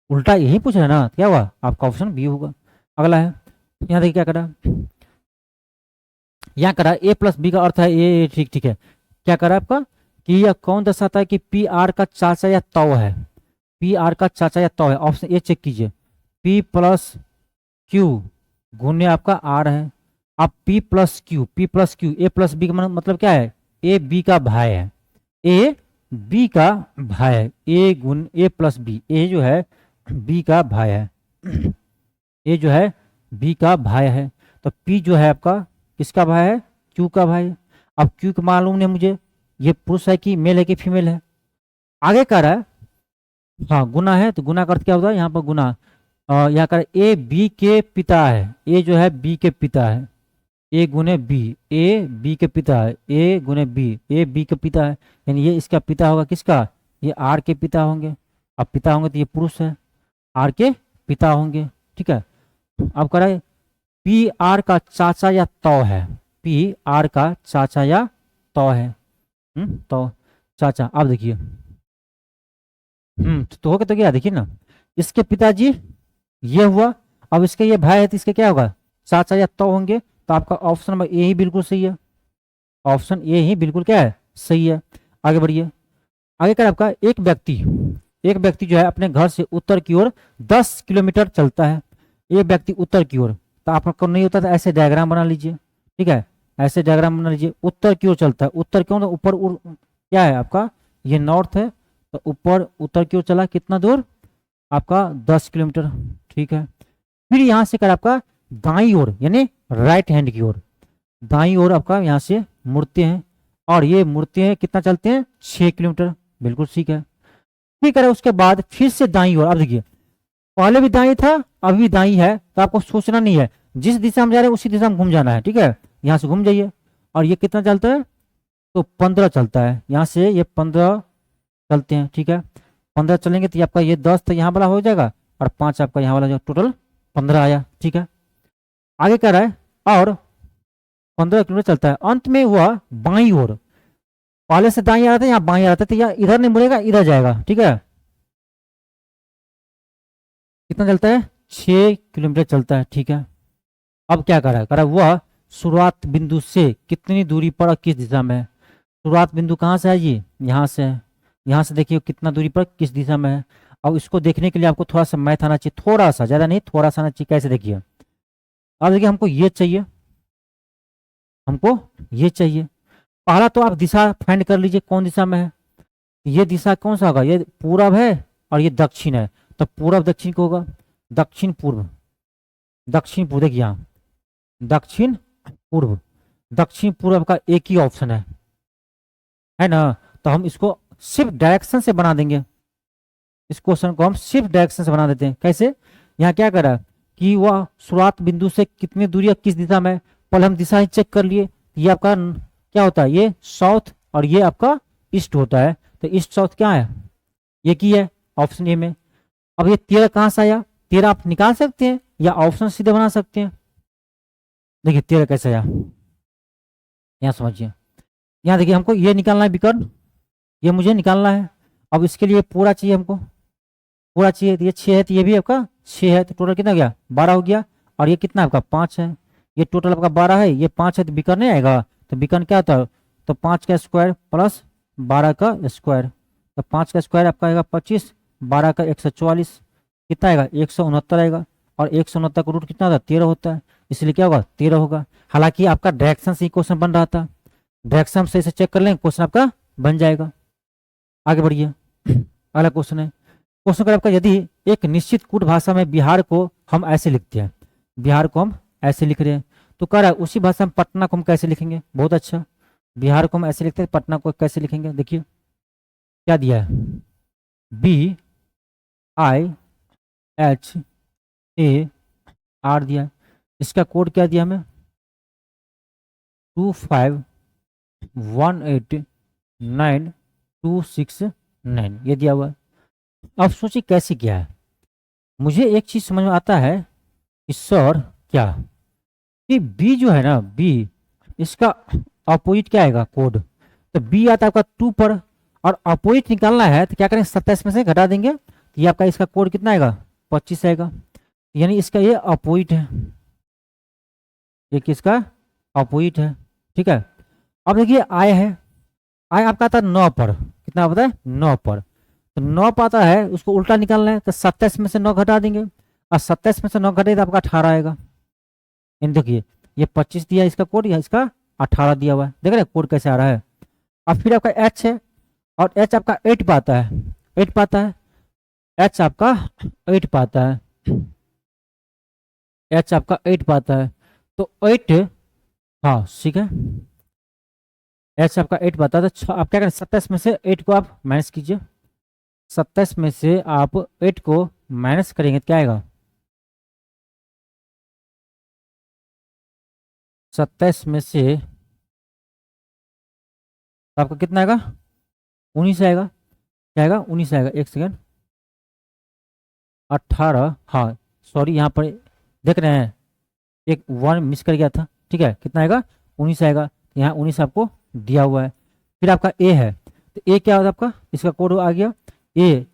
उल्टा यही पूछ रहे हैं ना, क्या हुआ आपका ऑप्शन बी होगा। अगला है, यहाँ देखिए क्या करा, यहाँ करा ए प्लस बी का अर्थ है ए, ठीक ठीक है। क्या करा आपका कि यह कौन दर्शाता है कि पी आर का चाचा या तौ है, पी आर का चाचा या तौ है। ऑप्शन ए चेक कीजिए, पी प्लस क्यू गुने आपका आर है। अब p plus q a plus b का मतलब क्या है, ए बी का भाई है, ए बी का भाई है, ए गुण ए प्लस बी, ए जो है बी का भाई है, ए जो है बी का भाई है। तो पी जो है आपका किसका भाई है, क्यू का भाई है। अब क्यू का मालूम नहीं मुझे ये पुरुष है कि मेल है कि फीमेल है। आगे कर रहा है हाँ गुना है, तो गुना का अर्थ क्या होता है यहाँ पर गुना, यहाँ कर ए बी के पिता है, ए जो है बी के पिता है, ए गुने बी, ए बी के पिता है, ए गुने बी, ए बी के पिता है, यानी ये इसका पिता होगा किसका, ये आर के पिता होंगे। अब पिता होंगे तो ये पुरुष है, आर के पिता होंगे, ठीक है। अब कह रहा है पी आर का चाचा या तौ है, पी आर का चाचा या तौ है, तो चाचा। अब देखिए तो होगा तो क्या, देखिए ना इसके पिताजी ये हुआ, अब इसके ये भाई है तो इसके क्या होगा चाचा या तौ होंगे। तो आपका ऑप्शन नंबर ए ही बिल्कुल सही है, ऑप्शन ए ही बिल्कुल क्या है सही है। आगे बढ़िए। आगे क्या आपका एक व्यक्ति जो है अपने घर से उत्तर की ओर 10 किलोमीटर चलता है, एक व्यक्ति उत्तर की ओर, तो आपको नहीं होता तो ऐसे डायग्राम बना लीजिए, ठीक है। ऐसे डायग्राम बना लीजिए। उत्तर की ओर चलता है, उत्तर क्यों, तो ऊपर क्या है आपका, ये नॉर्थ है, तो ऊपर उत्तर की ओर चला कितना दूर आपका 10 किलोमीटर। ठीक है, फिर यहाँ से कर आपका दाई ओर यानी राइट हैंड की ओर, दाई ओर आपका यहाँ से मुड़ते हैं, और ये मुड़ते हैं कितना चलते हैं 6 किलोमीटर। बिल्कुल ठीक है। ठीक है, उसके बाद फिर से दाई ओर, अब देखिए पहले भी दाई था अभी भी दाई है, तो आपको सोचना नहीं है, जिस दिशा में जा रहे हैं उसी दिशा में घूम जाना है। ठीक है, यहाँ से घूम जाइए, और ये कितना चलता है, तो 15 चलता है, यहाँ से ये 15 चलते हैं। ठीक है, 15 चलेंगे तो ये आपका ये 10 तो यहाँ वाला हो जाएगा, और 5 आपका यहाँ वाला जो टोटल 15 आया। ठीक है, आगे कह रहा है और 15 किलोमीटर चलता है, अंत में हुआ बाई ओर, पहले से दाई आ रहा था यहाँ बाई आ रहा था, तो यहाँ इधर नहीं मुड़ेगा इधर जाएगा। ठीक है, कितना चलता है 6 किलोमीटर चलता है। ठीक है, अब क्या कर रहा है वह शुरुआत बिंदु से कितनी दूरी पर और किस दिशा में है। शुरुआत बिंदु कहाँ से है, ये यहाँ से है, यहाँ से देखिए कितना दूरी पर किस दिशा में है। अब इसको देखने के लिए आपको थोड़ा सा मैथ आना चाहिए, थोड़ा सा, ज़्यादा नहीं, थोड़ा सा आना चाहिए। कैसे देखिए, अब देखिए हमको ये चाहिए, हमको ये चाहिए। पहला तो आप दिशा फाइंड कर लीजिए कौन दिशा में है। ये दिशा कौन सा होगा, ये पूरब है और ये दक्षिण है, तो पूरब दक्षिण को होगा, दक्षिण पूर्व, दक्षिण पूर्व, देखिए यहाँ दक्षिण पूर्व, दक्षिण पूर्व का एक ही ऑप्शन है ना। तो हम इसको सिर्फ डायरेक्शन से बना देंगे, इस क्वेश्चन को हम सिर्फ डायरेक्शन से बना देते हैं। कैसे, यहाँ क्या करा कि वह शुरुआत बिंदु से कितनी दूरी है किस दिशा में, पहले हम दिशा ही चेक कर लिए। ये आपका क्या होता है, ये साउथ और ये आपका ईस्ट होता है, तो ईस्ट साउथ क्या है, ये की है ऑप्शन ए में। अब ये 13 कहाँ से आया, 13 आप निकाल सकते हैं या ऑप्शन सीधे बना सकते हैं। देखिए 13 कैसे आया, यहाँ समझिए, यहाँ देखिए हमको ये निकालना है विकर्ण, ये मुझे निकालना है। अब इसके लिए पूरा चाहिए हमको, पूरा चाहिए, तो ये 6 है, तो ये भी आपका 6 है, तो टोटल कितना हो गया 12 हो गया, और ये कितना आपका 5 है, ये टोटल आपका 12 है, ये 5 है, तो विकर्ण नहीं आएगा। तो विकर्ण क्या होता है, तो 5 का स्क्वायर प्लस 12 का स्क्वायर, तो 5 का स्क्वायर आपका आएगा 25, 12 का 144, कितना आएगा 169 आएगा, और 169 का रूट कितना होता है 13 होता है, इसलिए क्या होगा 13 होगा। हालांकि आपका डायरेक्शन से ही क्वेश्चन बन रहा था, डायरेक्शन से इसे चेक कर लेंगे क्वेश्चन आपका बन जाएगा। आगे बढ़िए, अगला क्वेश्चन है, क्वेश्चन का आपका यदि एक निश्चित कूट भाषा में बिहार को हम ऐसे लिखते हैं, बिहार को हम ऐसे लिख रहे हैं, तो कह रहा है उसी भाषा में पटना को हम कैसे लिखेंगे। बहुत अच्छा, बिहार को हम ऐसे लिखते हैं, पटना को कैसे लिखेंगे। देखिए क्या दिया है, BIHAR दिया है, इसका कोड क्या दिया हमें 25189 ये दिया हुआ है। अब सोचिए कैसे किया है, मुझे एक चीज समझ में आता है कि सर क्या, कि बी जो है ना, बी इसका अपोजिट क्या आएगा कोड, तो बी आता है आपका 2 पर, और अपोजिट निकालना है तो क्या करेंगे 27 में से घटा देंगे, तो ये आपका इसका कोड कितना आएगा 25 आएगा, यानी इसका ये अपोजिट है, ये किसका अपोजिट है। ठीक है, अब देखिए आय है, आय आपका आता है 9 पर, कितना पता है 9 पर, तो 9 पर आता है, उसको उल्टा निकालना है, तो 27 में से 9 घटा देंगे, और 27 में से 9 घटे तो आपका 18 आएगा। इन देखिए ये 25 दिया इसका कोड, या इसका 18 दिया हुआ है, देख रहे कोड कैसे आ रहा है। अब फिर आपका एच है, और एच आपका 8 पाता है, 8 पाता है, एच आपका 8 पाता है, एच आपका 8 पाता है, तो 8, हाँ ठीक है, एच आपका 8 पाता है, तो आप क्या करें 27 में से 8 को आप माइनस कीजिए, 27 में से आप 8 को माइनस करेंगे तो क्या आएगा 27 में से आपका कितना आएगा 19 आएगा, क्या आएगा 19 आएगा, एक सेकेंड 18, हाँ सॉरी यहाँ पर देख रहे हैं एक 1 मिस कर गया था। ठीक है, कितना आएगा 19 आएगा, यहाँ 19 आपको दिया हुआ है। फिर आपका ए है, तो ए क्या होता है आपका, इसका कोड आ गया ए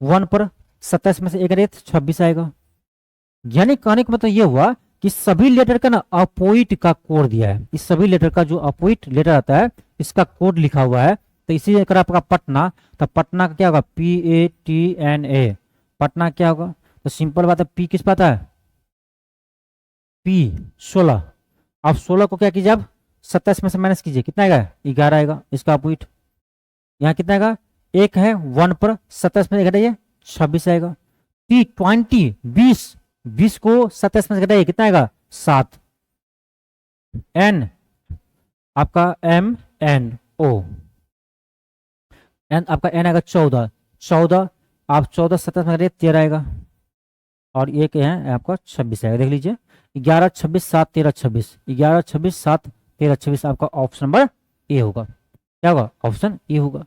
1 पर, 27 में से एक रेत 26 आएगा, यानी कहने का मतलब ये हुआ कि सभी लेटर का ना अपोजिट का कोड दिया है, इस सभी लेटर का जो अपोजिट लेटर आता है इसका कोड लिखा हुआ है। तो इसी अगर आपका पटना, तो पटना का क्या होगा PATNA, पटना क्या होगा, तो सिंपल बात है पी किस पाता है P 16, अब 16 को क्या कीजिए आप 27 में से माइनस कीजिए, कितना आएगा 11 आएगा, इसका अपोजिट। यहाँ कितना आएगा, एक है 1 पर 27 में से घटाइए 26 आएगा। टी 20 20, 20 को 27 में से घटाइए, कितना आएगा 7। एन आपका एम एन ओ, एन आपका एन आएगा 14, 14 आप 14 27 में घटाइए 13 आएगा, और एक है आपका 26 आएगा। देख लीजिए 11 26 7 13 26, 11 26 7 13 26 आपका ऑप्शन नंबर ए होगा। क्या होगा, ऑप्शन ए होगा।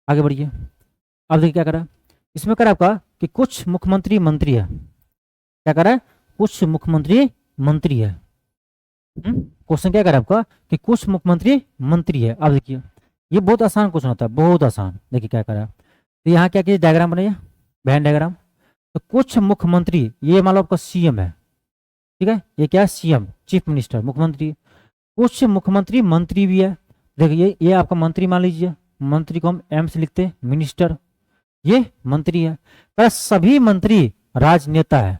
आगे बढ़िए, अब देखिए क्या करा, इसमें करा आपका कि कुछ मुख्यमंत्री मंत्री है। क्या करा है, कुछ मुख्यमंत्री मंत्री है। क्वेश्चन क्या करा आपका कि कुछ मुख्यमंत्री मंत्री है। अब देखिए ये बहुत आसान क्वेश्चन होता है, बहुत आसान। देखिए क्या करा, तो यहाँ क्या कीजिए, डायग्राम बनाइए, वैन डायग्राम। तो कुछ मुख्यमंत्री, ये मान लो आपका सीएम है, ठीक है, ये क्या है सीएम, चीफ मिनिस्टर, मुख्यमंत्री। कुछ मुख्यमंत्री मंत्री भी है। देखिए ये आपका मंत्री मान लीजिए, मंत्री को हम एम से लिखते हैं, मिनिस्टर, ये मंत्री है। पर सभी मंत्री राजनेता है,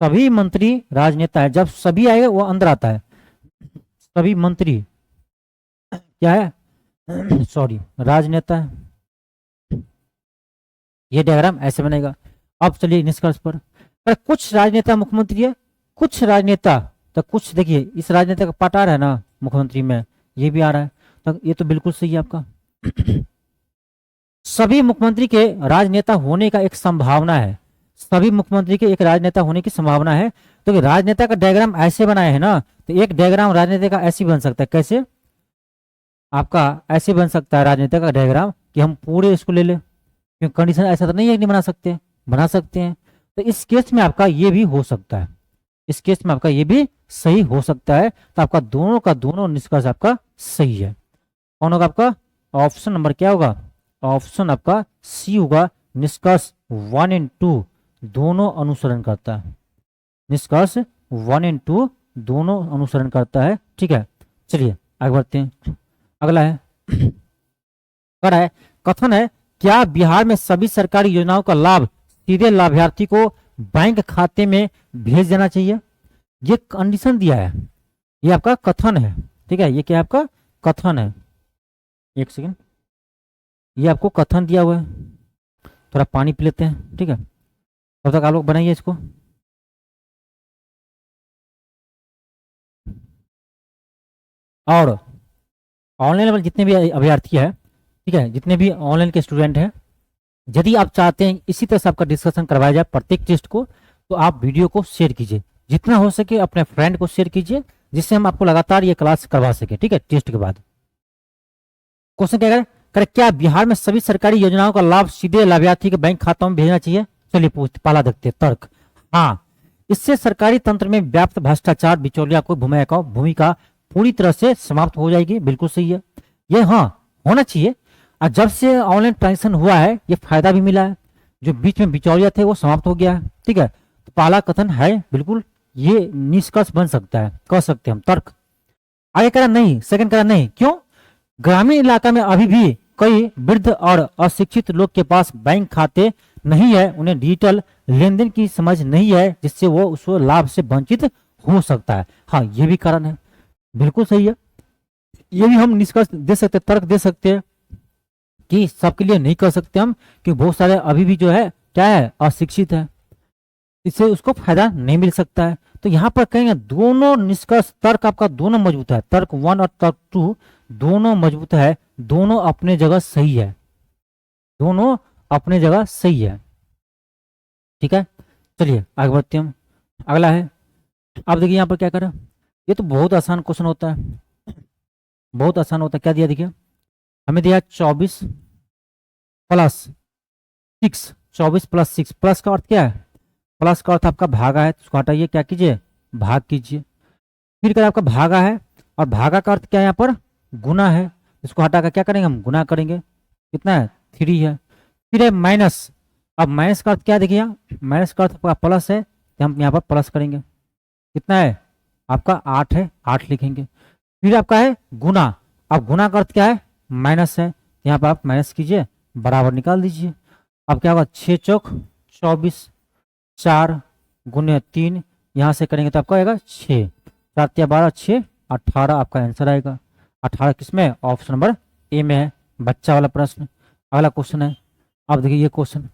सभी मंत्री राजनेता है। जब सभी आएगा वो अंदर आता है, सभी मंत्री क्या है सॉरी राजनेता है। ये डायग्राम ऐसे बनेगा। अब चलिए निष्कर्ष पर कुछ राजनेता मुख्यमंत्री है, कुछ राजनेता, तो कुछ देखिए इस राजनेता का पार्ट आ रहा है ना मुख्यमंत्री में, ये भी आ रहा है, तो ये तो बिल्कुल सही है आपका। सभी मुख्यमंत्री के राजनेता होने का एक संभावना है, सभी मुख्यमंत्री के एक राजनेता होने की संभावना है। तो राजनेता का डायग्राम ऐसे बनाया है ना, तो एक डायग्राम राजनेता का ऐसे बन सकता है। कैसे, आपका ऐसे बन सकता है राजनेता का डायग्राम कि हम पूरे इसको ले लें, क्योंकि कंडीशन ऐसा तो नहीं है कि नहीं बना सकते, बना सकते हैं। तो इस केस में आपका ये भी हो सकता है, इस केस में आपका ये भी सही हो सकता है। तो आपका दोनों का दोनों निष्कर्ष आपका सही है। कौन होगा आपका, ऑप्शन नंबर क्या होगा, ऑप्शन आपका सी होगा। निष्कर्ष 1 और 2 दोनों अनुसरण करता है, निष्कर्ष 1 और 2 दोनों अनुसरण करता है। ठीक है, चलिए आगे बढ़ते हैं। अगला है कर है कथन है, क्या बिहार में सभी सरकारी योजनाओं का लाभ सीधे लाभार्थी को बैंक खाते में भेज देना चाहिए। ये कंडीशन दिया है, ये आपका कथन है। ठीक है, ये क्या है आपका कथन है। एक सेकंड, ये आपको कथन दिया हुआ है, थोड़ा पानी पी लेते हैं। ठीक है, तब तक आप लोग बनाइए इसको। और ऑनलाइन लेवल जितने भी अभ्यर्थी है, ठीक है, जितने भी ऑनलाइन के स्टूडेंट हैं, यदि आप चाहते हैं इसी तरह से आपका डिस्कशन करवाया जाए प्रत्येक टेस्ट को, तो आप वीडियो को शेयर कीजिए, जितना हो सके अपने फ्रेंड को शेयर कीजिए, जिससे हम आपको लगातार ये क्लास करवा सके। ठीक है, टेस्ट के बाद क्वेश्चन क्या करें, क्या बिहार में सभी सरकारी योजनाओं का लाभ सीधे लाभार्थी के बैंक खातों में भेजना चाहिए। चलिए पूछते, पहला देखते हैं तर्क। हाँ, इससे सरकारी तंत्र में व्याप्त भ्रष्टाचार, बिचौलिया को भूमिका पूरी तरह से समाप्त हो जाएगी। बिल्कुल सही है, ये हाँ होना चाहिए। और जब से ऑनलाइन ट्रांजेक्शन हुआ है, ये फायदा भी मिला है, जो बीच में बिचौलिया थे वो समाप्त हो गया है। ठीक है, तो पहला कथन है बिल्कुल, ये निष्कर्ष बन सकता है, कह सकते हैं हम तर्क। आगे करा नहीं, सेकंड करा नहीं, क्यों, ग्रामीण इलाका में अभी भी कई वृद्ध और अशिक्षित लोग के पास बैंक खाते नहीं है, उन्हें डिजिटल लेनदेन की समझ नहीं है, जिससे वो उस लाभ से वंचित हो सकता है। हाँ, ये भी कारण है, बिल्कुल सही है। ये भी हम निष्कर्ष दे सकते, तर्क दे सकते हैं कि सबके लिए नहीं कर सकते हम, कि बहुत सारे अभी भी जो है क्या है अशिक्षित है, इससे उसको फायदा नहीं मिल सकता है। तो यहाँ पर कहेंगे दोनों निष्कर्ष, तर्क आपका दोनों मजबूत है, तर्क 1 और तर्क 2 दोनों मजबूत है, दोनों अपने जगह सही है, दोनों अपने जगह सही है। ठीक है, चलिए आगे बढ़ते हैं हम। अगला है, अब देखिए यहाँ पर क्या करें, ये तो बहुत आसान क्वेश्चन होता है, बहुत आसान होता है। क्या दिया देखिए, हमें दिया 24 प्लस 6, 24 प्लस 6, प्लस का अर्थ क्या है, प्लस का अर्थ आपका भागा है, तो उसको हटाइए, क्या कीजिए भाग कीजिए। फिर कर आपका भागा है, और भागा का अर्थ क्या है यहाँ पर गुना है, इसको हटाकर क्या करेंगे हम गुना करेंगे, कितना है 3 है। फिर है माइनस, अब माइनस का अर्थ क्या है देखिए, माइनस का अर्थ आपका प्लस है, तो हम यहाँ पर प्लस करेंगे, कितना है आपका 8 है, 8 लिखेंगे। फिर आपका है गुना, अब गुना का अर्थ क्या है माइनस है, यहाँ पर आप माइनस कीजिए, बराबर निकाल दीजिए। अब क्या होगा 6 चौक 24, 4 गुने 3, यहाँ से करेंगे तो आपका आएगा 6, 4 या 12 6 18 आपका आंसर आएगा। 18 किसमें, ऑप्शन नंबर ए में है। बच्चा वाला प्रश्न। अगला क्वेश्चन है, अब देखिए ये क्वेश्चन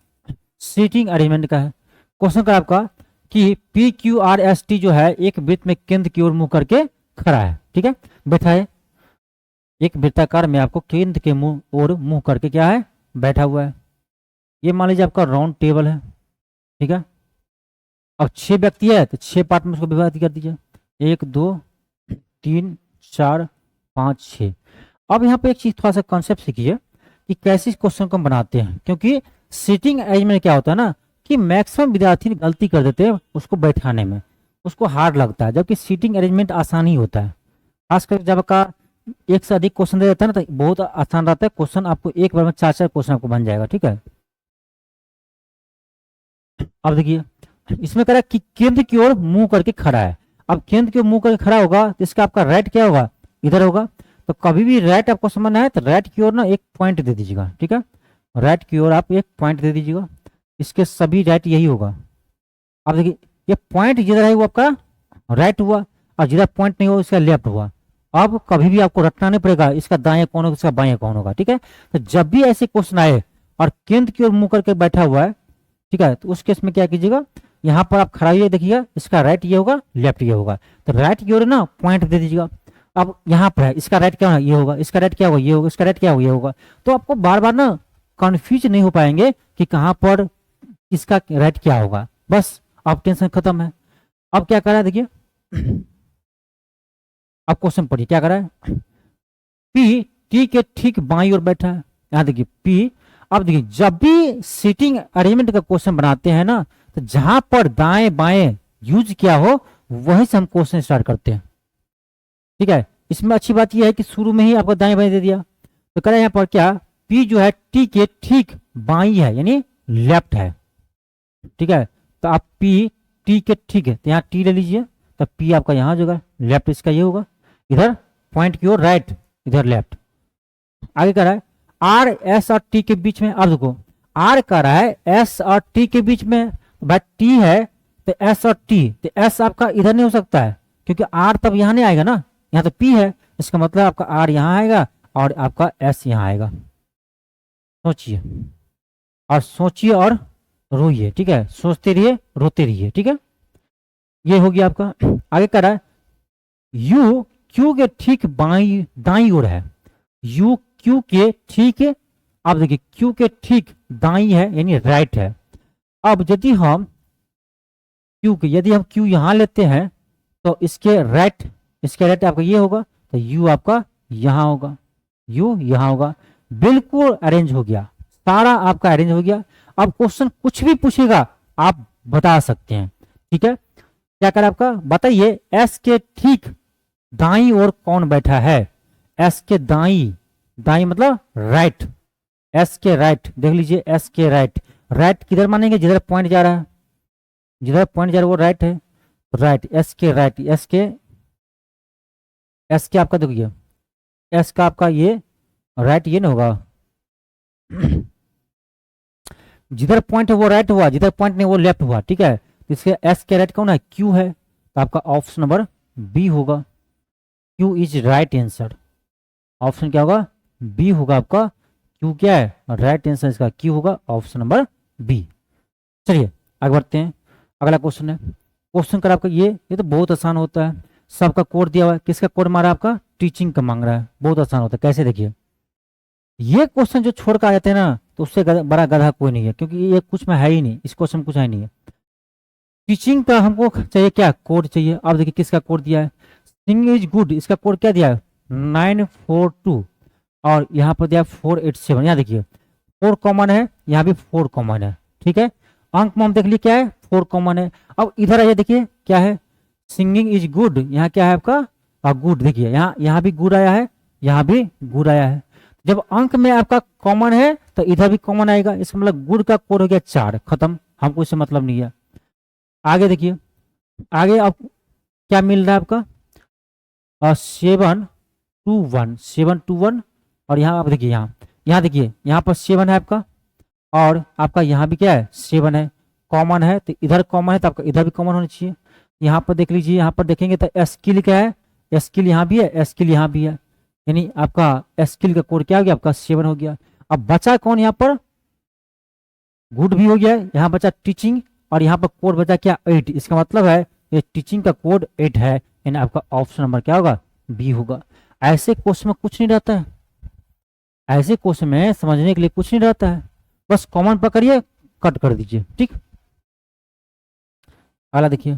सीटिंग अरेंजमेंट का है। क्वेश्चन का आपका कि P Q R S T जो है एक वृत्त में केंद्र की ओर मुंह करके खड़ा है, ठीक है, बैठा है। एक वृत्ताकार में आपको केंद्र के मुंह और मुंह करके क्या है, बैठा हुआ है। ये मान लीजिए आपका राउंड टेबल है, ठीक है। अब 6 व्यक्ति है तो 6 पार्ट में उसको विभाजित कर दीजिए, 1 2 3 4 5 6। अब यहाँ पे एक चीज थोड़ा सा कॉन्सेप्ट सीखिए कि कैसे इस क्वेश्चन को हम बनाते हैं, क्योंकि सीटिंग अरेंजमेंट क्या होता है ना कि मैक्सिमम विद्यार्थी गलती कर देते हैं उसको बैठाने में, उसको हार्ड लगता है, जबकि सीटिंग अरेंजमेंट आसान ही होता है। खासकर जब का एक से अधिक क्वेश्चन दे देता है ना तो बहुत आसान रहता है क्वेश्चन, आपको एक बार में 4 क्वेश्चन आपको बन जाएगा, ठीक है। अब देखिए इसमें कह रहा है कि केंद्र की ओर मुंह करके खड़ा है। अब केंद्र की ओर मुंह करके खड़ा होगा तो इसका आपका राइट क्या होगा, इधर होगा। तो कभी भी राइट आपको समझना है तो राइट की ओर ना एक पॉइंट दे दीजिएगा, ठीक है। राइट की ओर आप एक पॉइंट दे दीजिएगा, इसके सभी राइट यही होगा। अब देखिए ये पॉइंट जिधर है वो आपका राइट हुआ और जिधर पॉइंट नहीं हुआ इसका लेफ्ट हुआ। अब कभी भी आपको रटना नहीं पड़ेगा इसका दाएं कौन होगा इसका बाएं कौन होगा, ठीक है। तो जब भी ऐसे क्वेश्चन आए और केंद्र की ओर मुंह करके बैठा हुआ है, ठीक है, तो उस केस में क्या कीजिएगा, यहाँ पर आप खड़ा हुए देखिएगा इसका राइट ये होगा लेफ्ट ये होगा। तो राइट की ओर ना पॉइंट दे दीजिएगा। अब यहाँ पर है इसका राइट क्या होगा, ये होगा, इसका राइट क्या होगा, ये होगा, इसका राइट क्या होगा, ये होगा। तो आपको बार बार ना कंफ्यूज नहीं हो पाएंगे कि कहाँ पर इसका राइट क्या होगा, बस अब टेंशन खत्म है। अब क्या कर रहा है देखिए, अब क्वेश्चन पढ़िए क्या कर रहा है। पी टी के ठीक बाईं ओर बैठा है, यहाँ देखिए पी। अब देखिए जब भी सीटिंग अरेंजमेंट का क्वेश्चन बनाते हैं ना तो जहां पर दाएं बाएं यूज किया हो वहीं से हम क्वेश्चन स्टार्ट करते हैं, ठीक है। इसमें अच्छी बात यह है कि शुरू में ही आपको दाएं बाएं दे दिया। तो कह रहा है यहाँ पर क्या, पी जो है टी के ठीक बाई है यानी लेफ्ट है, ठीक है। तो आप पी टी के ठीक है तो यहाँ टी ले लीजिए, तो पी आपका यहाँ जो होगा लेफ्ट इसका ये होगा, इधर पॉइंट की ओर राइट इधर लेफ्ट। आगे कह रहा है आर एस और टी के बीच में। अब देखो आर कह रहा है एस और टी के बीच में, भाई टी है तो एस और टी, तो एस आपका इधर नहीं हो सकता है क्योंकि आर तब यहाँ नहीं आएगा ना, यहाँ तो पी है, इसका मतलब आपका आर यहाँ आएगा और आपका एस यहाँ आएगा। सोचिए और सोचिए और रोइए, ठीक है, सोचते रहिए रोते रहिए, ठीक है। ये हो गया आपका। आगे कह रहा है यू क्यू के ठीक बाई दाई ओर है, यू क्यू के ठीक है। अब देखिए क्यू के ठीक दाई है यानी राइट है। अब यदि हम क्यू यहां लेते हैं तो इसके राइट आपका ये होगा, तो यू आपका यहां होगा, यू यहां होगा। बिल्कुल अरेंज हो गया, सारा आपका अरेंज हो गया। अब क्वेश्चन कुछ भी पूछेगा आप बता सकते हैं, ठीक है। क्या कर आपका बताइए, एस के ठीक दाई ओर कौन बैठा है, एस के दाई, दाई मतलब राइट, एस के राइट देख लीजिए, एस के राइट, राइट किधर मानेंगे जिधर पॉइंट जा रहा है, जिधर पॉइंट जा रहा है वो राइट है, राइट एस के राइट, एस के आपका देखिए एस का आपका ये राइट ये ना होगा जिधर पॉइंट है वो राइट हुआ, जिधर पॉइंट नहीं वो लेफ्ट हुआ, ठीक है। तो इसके एस के राइट कौन है, क्यू है, तो आपका ऑप्शन नंबर बी होगा, Q is right answer. Option क्या होगा, बी होगा आपका, क्यू क्या है राइट आंसर, इसका क्यू होगा ऑप्शन नंबर बी। चलिए आगे बढ़ते हैं, अगला क्वेश्चन है। क्वेश्चन कर आपका ये तो बहुत आसान होता है, सबका कोड दिया हुआ है, किसका कोड मारा आपका, टीचिंग का मांग रहा है, बहुत आसान होता है। कैसे देखिए, ये क्वेश्चन जो छोड़ कर आ जाते हैं ना तो उससे बड़ा गधा कोई नहीं है, क्योंकि ये कुछ में है ही नहीं, इस क्वेश्चन कुछ है नहीं है। टीचिंग का हमको चाहिए क्या, कोड चाहिए। अब देखिए किसका कोड दिया है, सिंग इज गुड, इसका कोड क्या दिया है 942 और यहाँ पर दिया 487। यहाँ देखिए 4 कॉमन है, यहाँ भी 4 कॉमन है, ठीक है। अंक में हम देख लिए क्या है 4 कॉमन है। अब इधर आइए देखिए क्या है, सिंगिंग इज गुड, यहाँ क्या है आपका गुड, देखिए यहाँ भी गुड आया है, यहाँ भी गुड आया है। जब अंक में आपका कॉमन है तो इधर भी कॉमन आएगा, इसका मतलब गुड का कोड हो गया 4, खत्म, हमको इससे मतलब नहीं है। आगे देखिए, आगे अब क्या मिल रहा है आपका 721 और यहाँ आप देखिए यहाँ देखिए यहाँ पर 7 है आपका और आपका यहाँ भी क्या है 7 है, कॉमन है, तो इधर कॉमन है तो आपका इधर भी कॉमन होना चाहिए। यहाँ पर देख लीजिए, यहाँ पर देखेंगे तो एस्किल क्या है, एस्किल यहाँ भी है, एस्किल यहाँ भी है, यानी आपका स्किल का कोड क्या हो गया, आपका 7 हो गया। अब बचा कौन यहाँ पर, गुड भी हो गया, यहाँ बचा टीचिंग, और यहाँ पर कोड बचा क्या, 8। इसका मतलब है ये टीचिंग का कोड 8 है, यानी आपका ऑप्शन नंबर क्या होगा, बी होगा। ऐसे क्वेश्चन में कुछ नहीं रहता है, ऐसे क्वेश्चन में समझने के लिए कुछ नहीं रहता है, बस कॉमन पकड़िए, कट कर दीजिए, ठीक। अगला देखिए,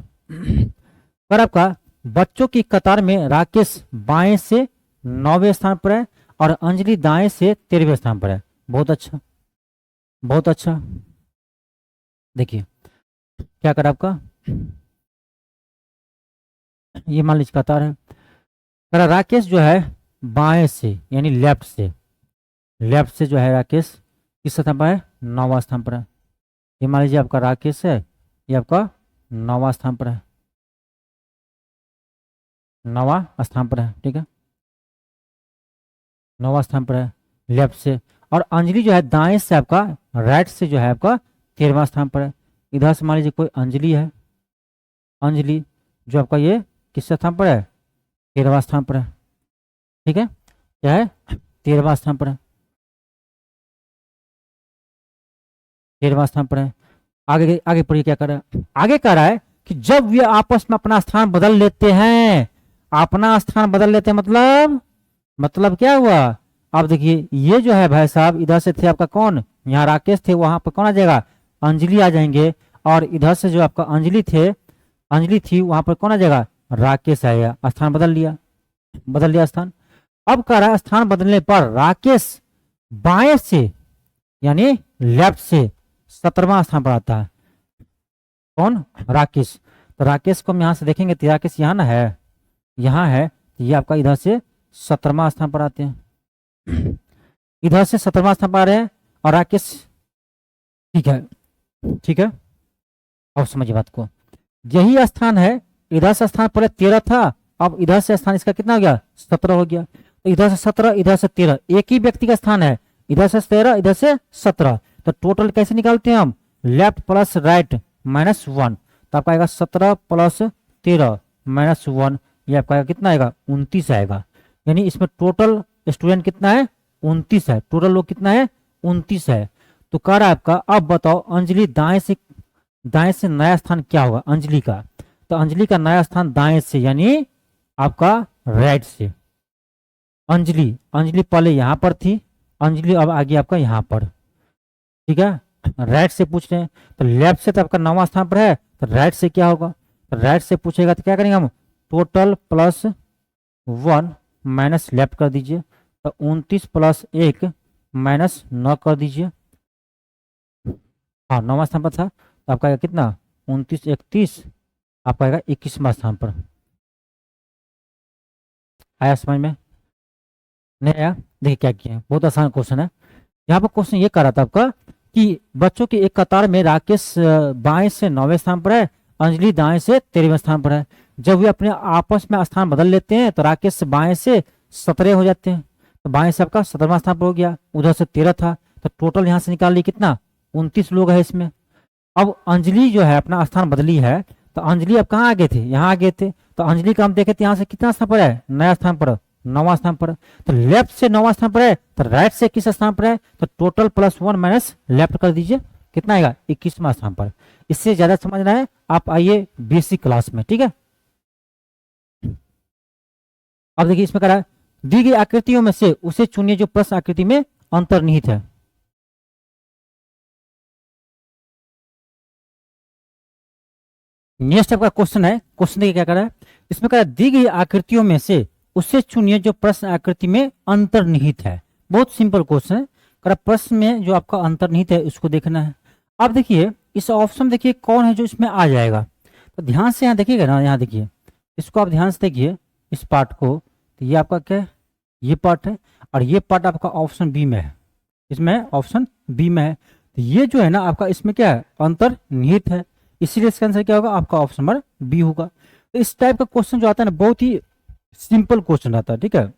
पर आपका बच्चों की कतार में राकेश बाएं से 9वें स्थान पर है और अंजलि दाएं से 13वें स्थान पर है। बहुत अच्छा, बहुत अच्छा। देखिए क्या करा आपका, ये मान लीजिए कतार है, करा राकेश जो है बाएं से यानी लेफ्ट से, लेफ्ट से जो है राकेश किस स्थान पर है, 9वां स्थान पर है। ये मान लीजिए आपका राकेश है, ये आपका 9वां स्थान पर है, 9वां स्थान पर है, ठीक है, 9वां स्थान पर है लेफ्ट से। और अंजलि जो है दाएं से आपका, राइट से जो है आपका 13वां स्थान पर है। इधर से मान लीजिए कोई अंजलि है, अंजलि जो आपका ये किस स्थान पर है, 13वां स्थान पर है, ठीक है, क्या है, 13वां स्थान पर है, 13वां स्थान पर है। आगे आगे पढ़िए क्या कर रहा है, आगे कह रहा है कि जब वे आपस में अपना स्थान बदल लेते हैं, अपना स्थान बदल लेते हैं मतलब क्या हुआ, अब देखिए ये जो है भाई साहब, इधर से थे आपका कौन, यहाँ राकेश थे, वहां पर कौन आ जाएगा, अंजलि आ जाएंगे, और इधर से जो आपका अंजलि थे, अंजलि थी, वहां पर कौन आ जाएगा, राकेश आएगा, स्थान बदल लिया, बदल लिया स्थान। अब कह रहा है स्थान बदलने पर राकेश बाएं से यानी लेफ्ट से 17वां स्थान पर आता है, कौन, राकेश। तो राकेश को हम यहाँ से देखेंगे तो राकेश यहाँ ना है, यहाँ है, तो ये आपका इधर से 17वां स्थान पर आते हैं, इधर से 17वां स्थान पर आ रहे हैं, और राकेश, ठीक है, ठीक है। अब समझिए बात को, यही स्थान है, इधर से स्थान पहले 13 था, अब इधर से स्थान इसका कितना हो गया, 17 हो गया। तो इधर से 17, इधर से 13, एक ही व्यक्ति का स्थान है, इधर से 13, इधर से 17, तो टोटल कैसे निकालते हैं हम, लेफ्ट प्लस राइट माइनस 1, तो आपका आएगा 17 प्लस 13 माइनस 1, ये आपका आएगा कितना आएगा, 29 आएगा। यानी इसमें टोटल स्टूडेंट कितना है, 29 है, टोटल लोग कितना है, 29 है। तो कह रहा है आपका, अब बताओ अंजलि दाएं से नया स्थान क्या होगा अंजलि का, तो अंजलि का नया स्थान दाएं से यानी आपका राइट से, अंजलि अंजलि पहले यहां पर थी, अंजलि अब आ गया आपका यहां पर, ठीक है। राइट से पूछ रहे हैं, तो लेफ्ट से तो आपका 9वां स्थान पर है, तो राइट से क्या होगा, तो राइट से पूछेगा तो क्या करेंगे हम, टोटल प्लस 1 माइनस लेफ्ट कर दीजिए, तो 29 प्लस 1 माइनस 9 कर दीजिए, हाँ 9वां स्थान पर था, तो आपका आएगा कितना, 29 31, आपका आएगा 21वां स्थान पर। आया समझ में, नहीं आया, देखिए क्या किया है, बहुत आसान क्वेश्चन है। यहाँ पर क्वेश्चन ये कर रहा था आपका कि बच्चों की एक कतार में राकेश बाएं से 9वें स्थान पर है, अंजलि दाएं से 13वें स्थान पर है। जब वे अपने आपस में स्थान बदल लेते हैं तो राकेश से बाएं से 17 हो जाते हैं, तो बाएं से आपका 17वां स्थान पर हो गया, उधर से 13 था, तो टोटल यहाँ से निकाल ली कितना, 29 लोग है इसमें। अब अंजलि जो है अपना स्थान बदली है, तो अंजलि अब कहाँ आ गए थे, यहाँ आ गए थे, तो अंजलि का हम देखे थे यहाँ से कितना स्थान पर है, नया स्थान पर, 9वां स्थान पर, तो लेफ्ट से 9वां स्थान पर है, तो राइट से किस स्थान पर है, तो टोटल प्लस 1 माइनस लेफ्ट कर दीजिए, कितना आएगा, 21वां स्थान पर। इससे ज्यादा समझना है आप आइए बेसिक क्लास में, ठीक है। अब देखिए इसमें कह रहा है, दी गई आकृतियों में से उसे चुनिए जो प्रश्न आकृति में अंतर्निहित है। नेक्स्ट आपका क्वेश्चन है, क्वेश्चन देखिए क्या कर रहा है, इसमें कह रहा है दी गई आकृतियों में से उससे चुनिए जो प्रश्न आकृति में अंतर्निहित है। बहुत सिंपल क्वेश्चन है, कह रहा प्रश्न में जो आपका अंतर्निहित है उसको देखना है। अब देखिए इस ऑप्शन देखिए कौन है जो इसमें आ जाएगा, तो ध्यान से यहाँ देखिएगा ना, यहाँ देखिए इसको आप ध्यान से देखिए इस पार्ट को, तो ये आपका क्या है, ये पार्ट है, और ये पार्ट आपका ऑप्शन बी में है, इसमें ऑप्शन बी में है, तो ये जो है ना आपका इसमें क्या है, अंतर्निहित है, इसीलिए इसका आंसर क्या होगा, आपका ऑप्शन नंबर बी होगा। तो इस टाइप का क्वेश्चन जो आता है ना बहुत ही सिंपल क्वेश्चन रहता है, ठीक है,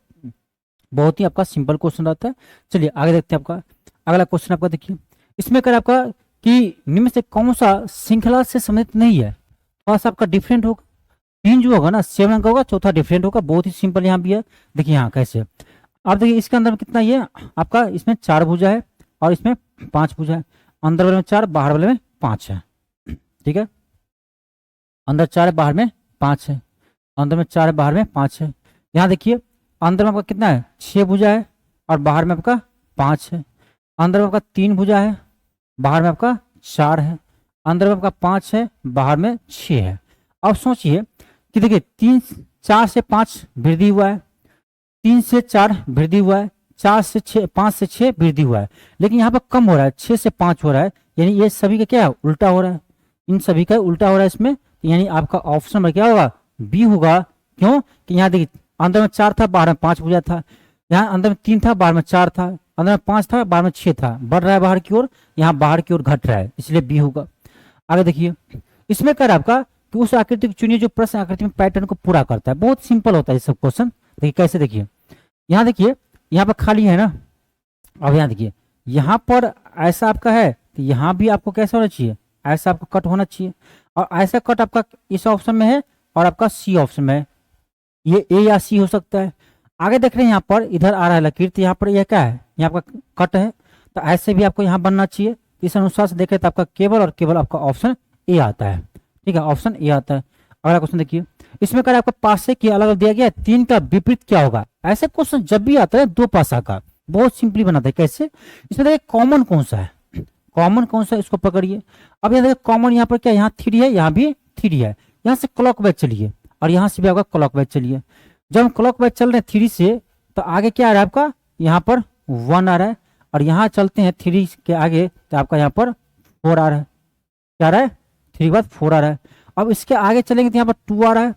बहुत ही आपका सिंपल क्वेश्चन रहता है। चलिए आगे देखते हैं, आपका अगला क्वेश्चन आपका देखिए, इसमें कर आपका कि निम्न से कौन सा श्रृंखला से संबंधित नहीं है, थोड़ा सा आपका डिफरेंट होगा, तीन जो होगा ना 7 अंक होगा, चौथा डिफरेंट होगा, बहुत ही सिंपल यहाँ भी है। देखिए यहाँ कैसे, अब देखिए इसके अंदर में कितना, ये आपका इसमें 4 भुजा है और इसमें 5 भुजा है। अंदर वाले में 4, बाहर वाले में 5 है। ठीक है, अंदर 4 है, बाहर में 5 है। अंदर में 4 है, बाहर में 5 है। यहाँ देखिए अंदर में आपका कितना है, 6 भुजा है और बाहर में आपका 5 है। अंदर में आपका 3 भुजा है, बाहर में आपका 4 है। अंदर में आपका 5 है, बाहर में 6 है। अब सोचिए कि देखिए 4 से 5 वृद्धि हुआ है, 3 से 4 वृद्धि हुआ है, 4 से 6, 5 से 6 वृद्धि हुआ है, लेकिन यहाँ पर कम हो रहा है, 6 से 5 हो रहा है। यानी ये सभी का क्या है, उल्टा हो रहा है, इन सभी का उल्टा हो रहा है इसमें। यानी आपका ऑप्शन नंबर क्या होगा, बी होगा। क्यों कि यहाँ देखिए अंदर में 4 था, बाहर में 5 भुजा था। यहाँ अंदर में 3 था, बाहर में 4 था। अंदर में 5 था, बाहर में 6 था। बढ़ रहा है बाहर की ओर, यहाँ बाहर की ओर घट रहा है, इसलिए बी होगा। आगे देखिए इसमें कह रहा है आपका कि उस आकृति को चुनिए जो प्रश्न आकृति में पैटर्न को पूरा करता है। बहुत सिंपल होता है ये सब क्वेश्चन। देखिए कैसे, देखिए यहाँ देखिए यहाँ पर खाली है ना। अब यहाँ देखिए यहाँ पर ऐसा आपका है तो यहाँ भी आपको कैसा होना चाहिए, ऐसा आपको कट होना चाहिए। और ऐसा कट आपका इस ऑप्शन में है और आपका सी ऑप्शन में है, ये ए या सी हो सकता है। आगे देख रहे हैं यहाँ पर इधर आ रहा है लकीर, तो यहाँ पर यह क्या है, यहाँ आपका कट है, तो ऐसे भी आपको यहाँ बनना चाहिए। इस अनुसार से देखें तो आपका केवल और केवल आपका ऑप्शन ए आता है। ठीक है, ऑप्शन ए आता है। अगला क्वेश्चन देखिए, इसमें कह आपका पासे की अलग दिया गया है, 3 का विपरीत क्या होगा। ऐसे क्वेश्चन जब भी आता है दो पासा का, बहुत सिंपली बनाता है। कैसे, इसमें देखिए कॉमन कौन सा है, कॉमन कौन सा है इसको पकड़िए। अब यहाँ देखिए कॉमन यहाँ पर क्या, यहाँ 3 है, यहाँ भी 3 है। यहाँ से क्लॉकवाइज चलिए और यहाँ से भी आपका क्लॉकवाइज चलिए। जब हम क्लॉकवाइज चल रहे हैं 3 से, तो आगे क्या आ रहा है आपका, यहाँ पर 1 आ रहा है। और यहाँ चलते हैं 3 के आगे, तो आपका यहाँ पर 4 आ रहा है। क्या आ रहा है, 3 के बाद 4 आ रहा है। अब इसके आगे चलेंगे तो यहाँ पर 2 आ रहा है।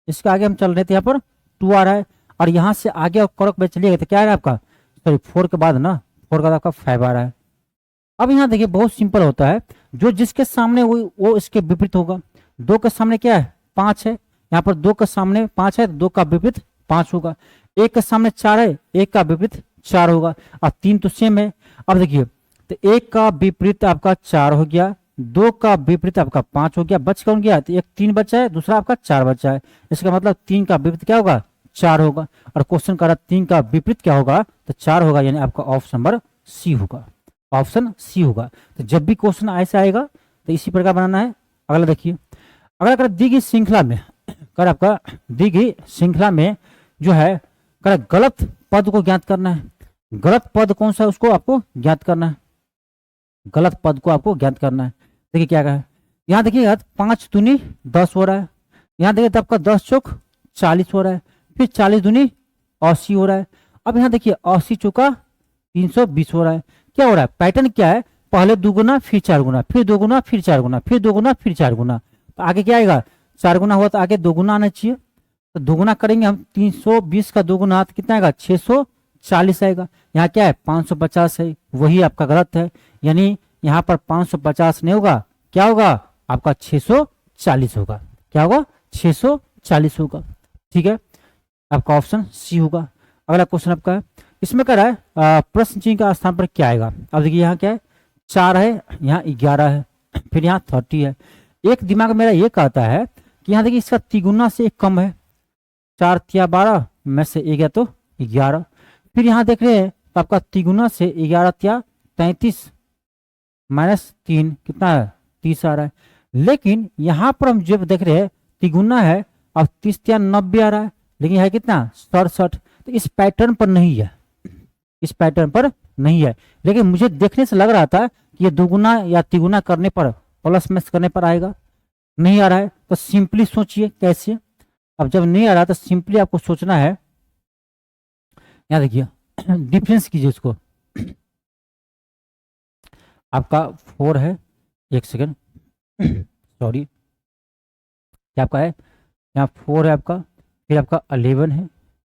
इसके आगे हम चल रहे थे, यहाँ पर 2 आ रहा है। और यहाँ से आगे और क्लॉकवाइज चलिएगा तो क्या आ रहा है आपका, सॉरी 4 के बाद ना, 4 के बाद आपका 5 आ रहा है। अब यहाँ देखिए बहुत सिंपल होता है, जो जिसके सामने वो इसके विपरीत होगा। 2 के सामने क्या है, 5 है, यहाँ पर 2 के सामने 5 है, तो 2 का विपरीत 5 होगा। 1 के सामने 4 है, 1 का विपरीत 4 होगा। और 3 तो सेम है। अब देखिए तो 1 का विपरीत आपका 4 हो गया, 2 का विपरीत आपका 5 हो गया, बच कौन गया, तो एक 3 बचा है, दूसरा आपका 4 बचा है। इसका मतलब 3 का विपरीत क्या होगा, 4 होगा। और क्वेश्चन कर रहा 3 का विपरीत क्या होगा, तो 4 होगा। यानी आपका ऑप्शन नंबर सी होगा, ऑप्शन सी होगा। तो जब भी क्वेश्चन ऐसा आएगा तो इसी प्रकार बनाना है। अगला देखिए, अगला कर दी गई श्रृंखला में, कर आपका दी गई श्रृंखला में जो है, कर गलत पद को ज्ञात करना है। गलत पद कौन सा है उसको आपको ज्ञात करना है, गलत पद को आपको ज्ञात करना है। देखिए क्या है, यहाँ देखिए 5 दूनी 10 हो रहा है। यहाँ देखिए तो आपका 10 चौक 40 हो रहा है। फिर 40 दूनी 80 हो रहा है। अब यहाँ देखिए 80 चौका 320 हो रहा है। क्या हो रहा है, पैटर्न क्या है, पहले 2 गुना फिर 4 गुना, फिर 2 गुना फिर 4 गुना, फिर 2 गुना फिर 4 गुना। तो आगे क्या आएगा, 4 गुना हुआ तो आगे 2 गुना आना चाहिए। तो 2 गुना करेंगे हम, 320 का 2 गुना तो कितना आएगा, 640 आएगा। यहाँ क्या है 550 है, वही आपका गलत है। यानी यहाँ पर 550 नहीं होगा, क्या होगा आपका 640 होगा। क्या होगा, 640 होगा। ठीक है, आपका ऑप्शन सी होगा। अगला क्वेश्चन आपका है, इसमें क्या है, प्रश्न चिन्ह का स्थान पर क्या आएगा। अब देखिए यहाँ क्या है, 4 है, यहाँ 11 है, फिर यहाँ 30 है। एक दिमाग मेरा ये कहता है कि यहाँ देखिए इसका तिगुना से एक कम है, 4 तिया 12 में से 1 गया तो 11। फिर यहाँ देख रहे हैं तो आपका तिगुना से 11 तिया 33 -3 कितना है, 30 आ रहा है। लेकिन यहाँ पर हम जब देख रहे हैं तिगुना है और 30 तिया 90 आ रहा है, लेकिन है कितना 67। तो इस पैटर्न पर नहीं है, इस पैटर्न पर नहीं है। लेकिन मुझे देखने से लग रहा था कि ये दुगुना या तिगुना करने पर, प्लस माइनस करने पर आएगा। नहीं आ रहा है तो सिंपली सोचिए कैसे। अब जब नहीं आ रहा तो सिंपली आपको सोचना है, यहाँ देखिए डिफरेंस कीजिए इसको। आपका 4 है, एक सेकेंड सॉरी, क्या आपका है, यहाँ 4 है आपका, फिर आपका 11 है,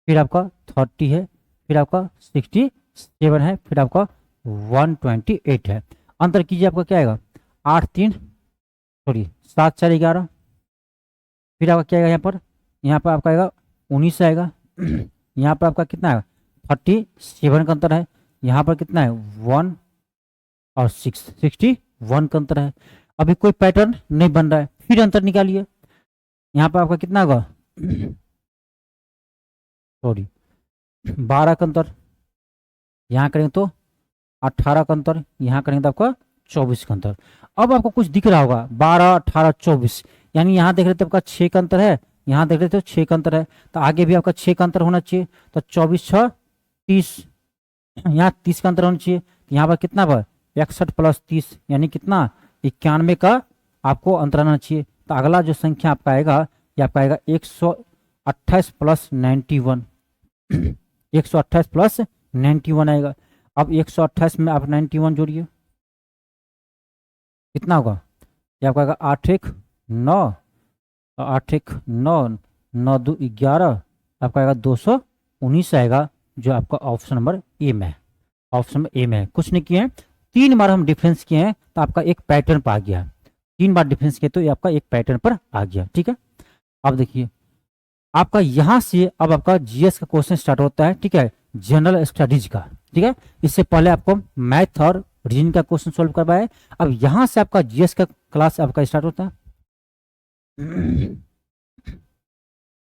फिर आपका 30 है, फिर आपका 67 है, फिर आपका 128 है। अंतर कीजिए, आपका क्या आएगा 8 3 सॉरी 7 4 11। फिर आपका क्या आएगा, यहाँ पर आपका आएगा 19 आएगा। यहाँ पर आपका कितना है 37 का अंतर है। यहाँ पर कितना है 1 और 61 का अंतर है। अभी कोई पैटर्न नहीं बन रहा है, फिर अंतर निकालिए। यहाँ पर आपका कितना होगा सॉरी 12 का अंतर, यहाँ करेंगे तो 18 का अंतर, यहाँ करेंगे तो आपका 24 का अंतर। अब आपको कुछ दिख रहा होगा 12, 18, 24, यानी यहाँ देख रहे थे आपका 6 का अंतर है, यहाँ देख रहे थे 6 का अंतर है, तो आगे भी आपका 6 का अंतर होना चाहिए। तो 24 6 30, यहाँ 30 का अंतर होना चाहिए। यहाँ पर कितना पर 61 प्लस 30 यानी कितना 91 का आपको अंतर आना चाहिए। तो अगला जो संख्या आपका आएगा ये आपका आएगा 128 प्लस 91 128 प्लस 91 आएगा। अब 128 में आप 91 जोड़िए, कितना होगा, ये आपका आएगा 8 1 9, 8 1 9, 9 2 11, आपका आएगा 219 आएगा, जो आपका ऑप्शन नंबर ए में है। ऑप्शन नंबर ए में है, कुछ नहीं किए हैं, 3 बार हम डिफरेंस किए हैं तो आपका एक पैटर्न पर आ गया। 3 बार डिफरेंस किए तो ये आपका एक पैटर्न पर आ गया। ठीक है, अब देखिए आपका यहां से अब आपका जीएस का क्वेश्चन स्टार्ट होता है। ठीक है, जनरल स्टडीज का। ठीक है, इससे पहले आपको मैथ और रीजनिंग का क्वेश्चन सॉल्व करवाया है। अब यहां से आपका जीएस का क्लास आपका स्टार्ट होता है।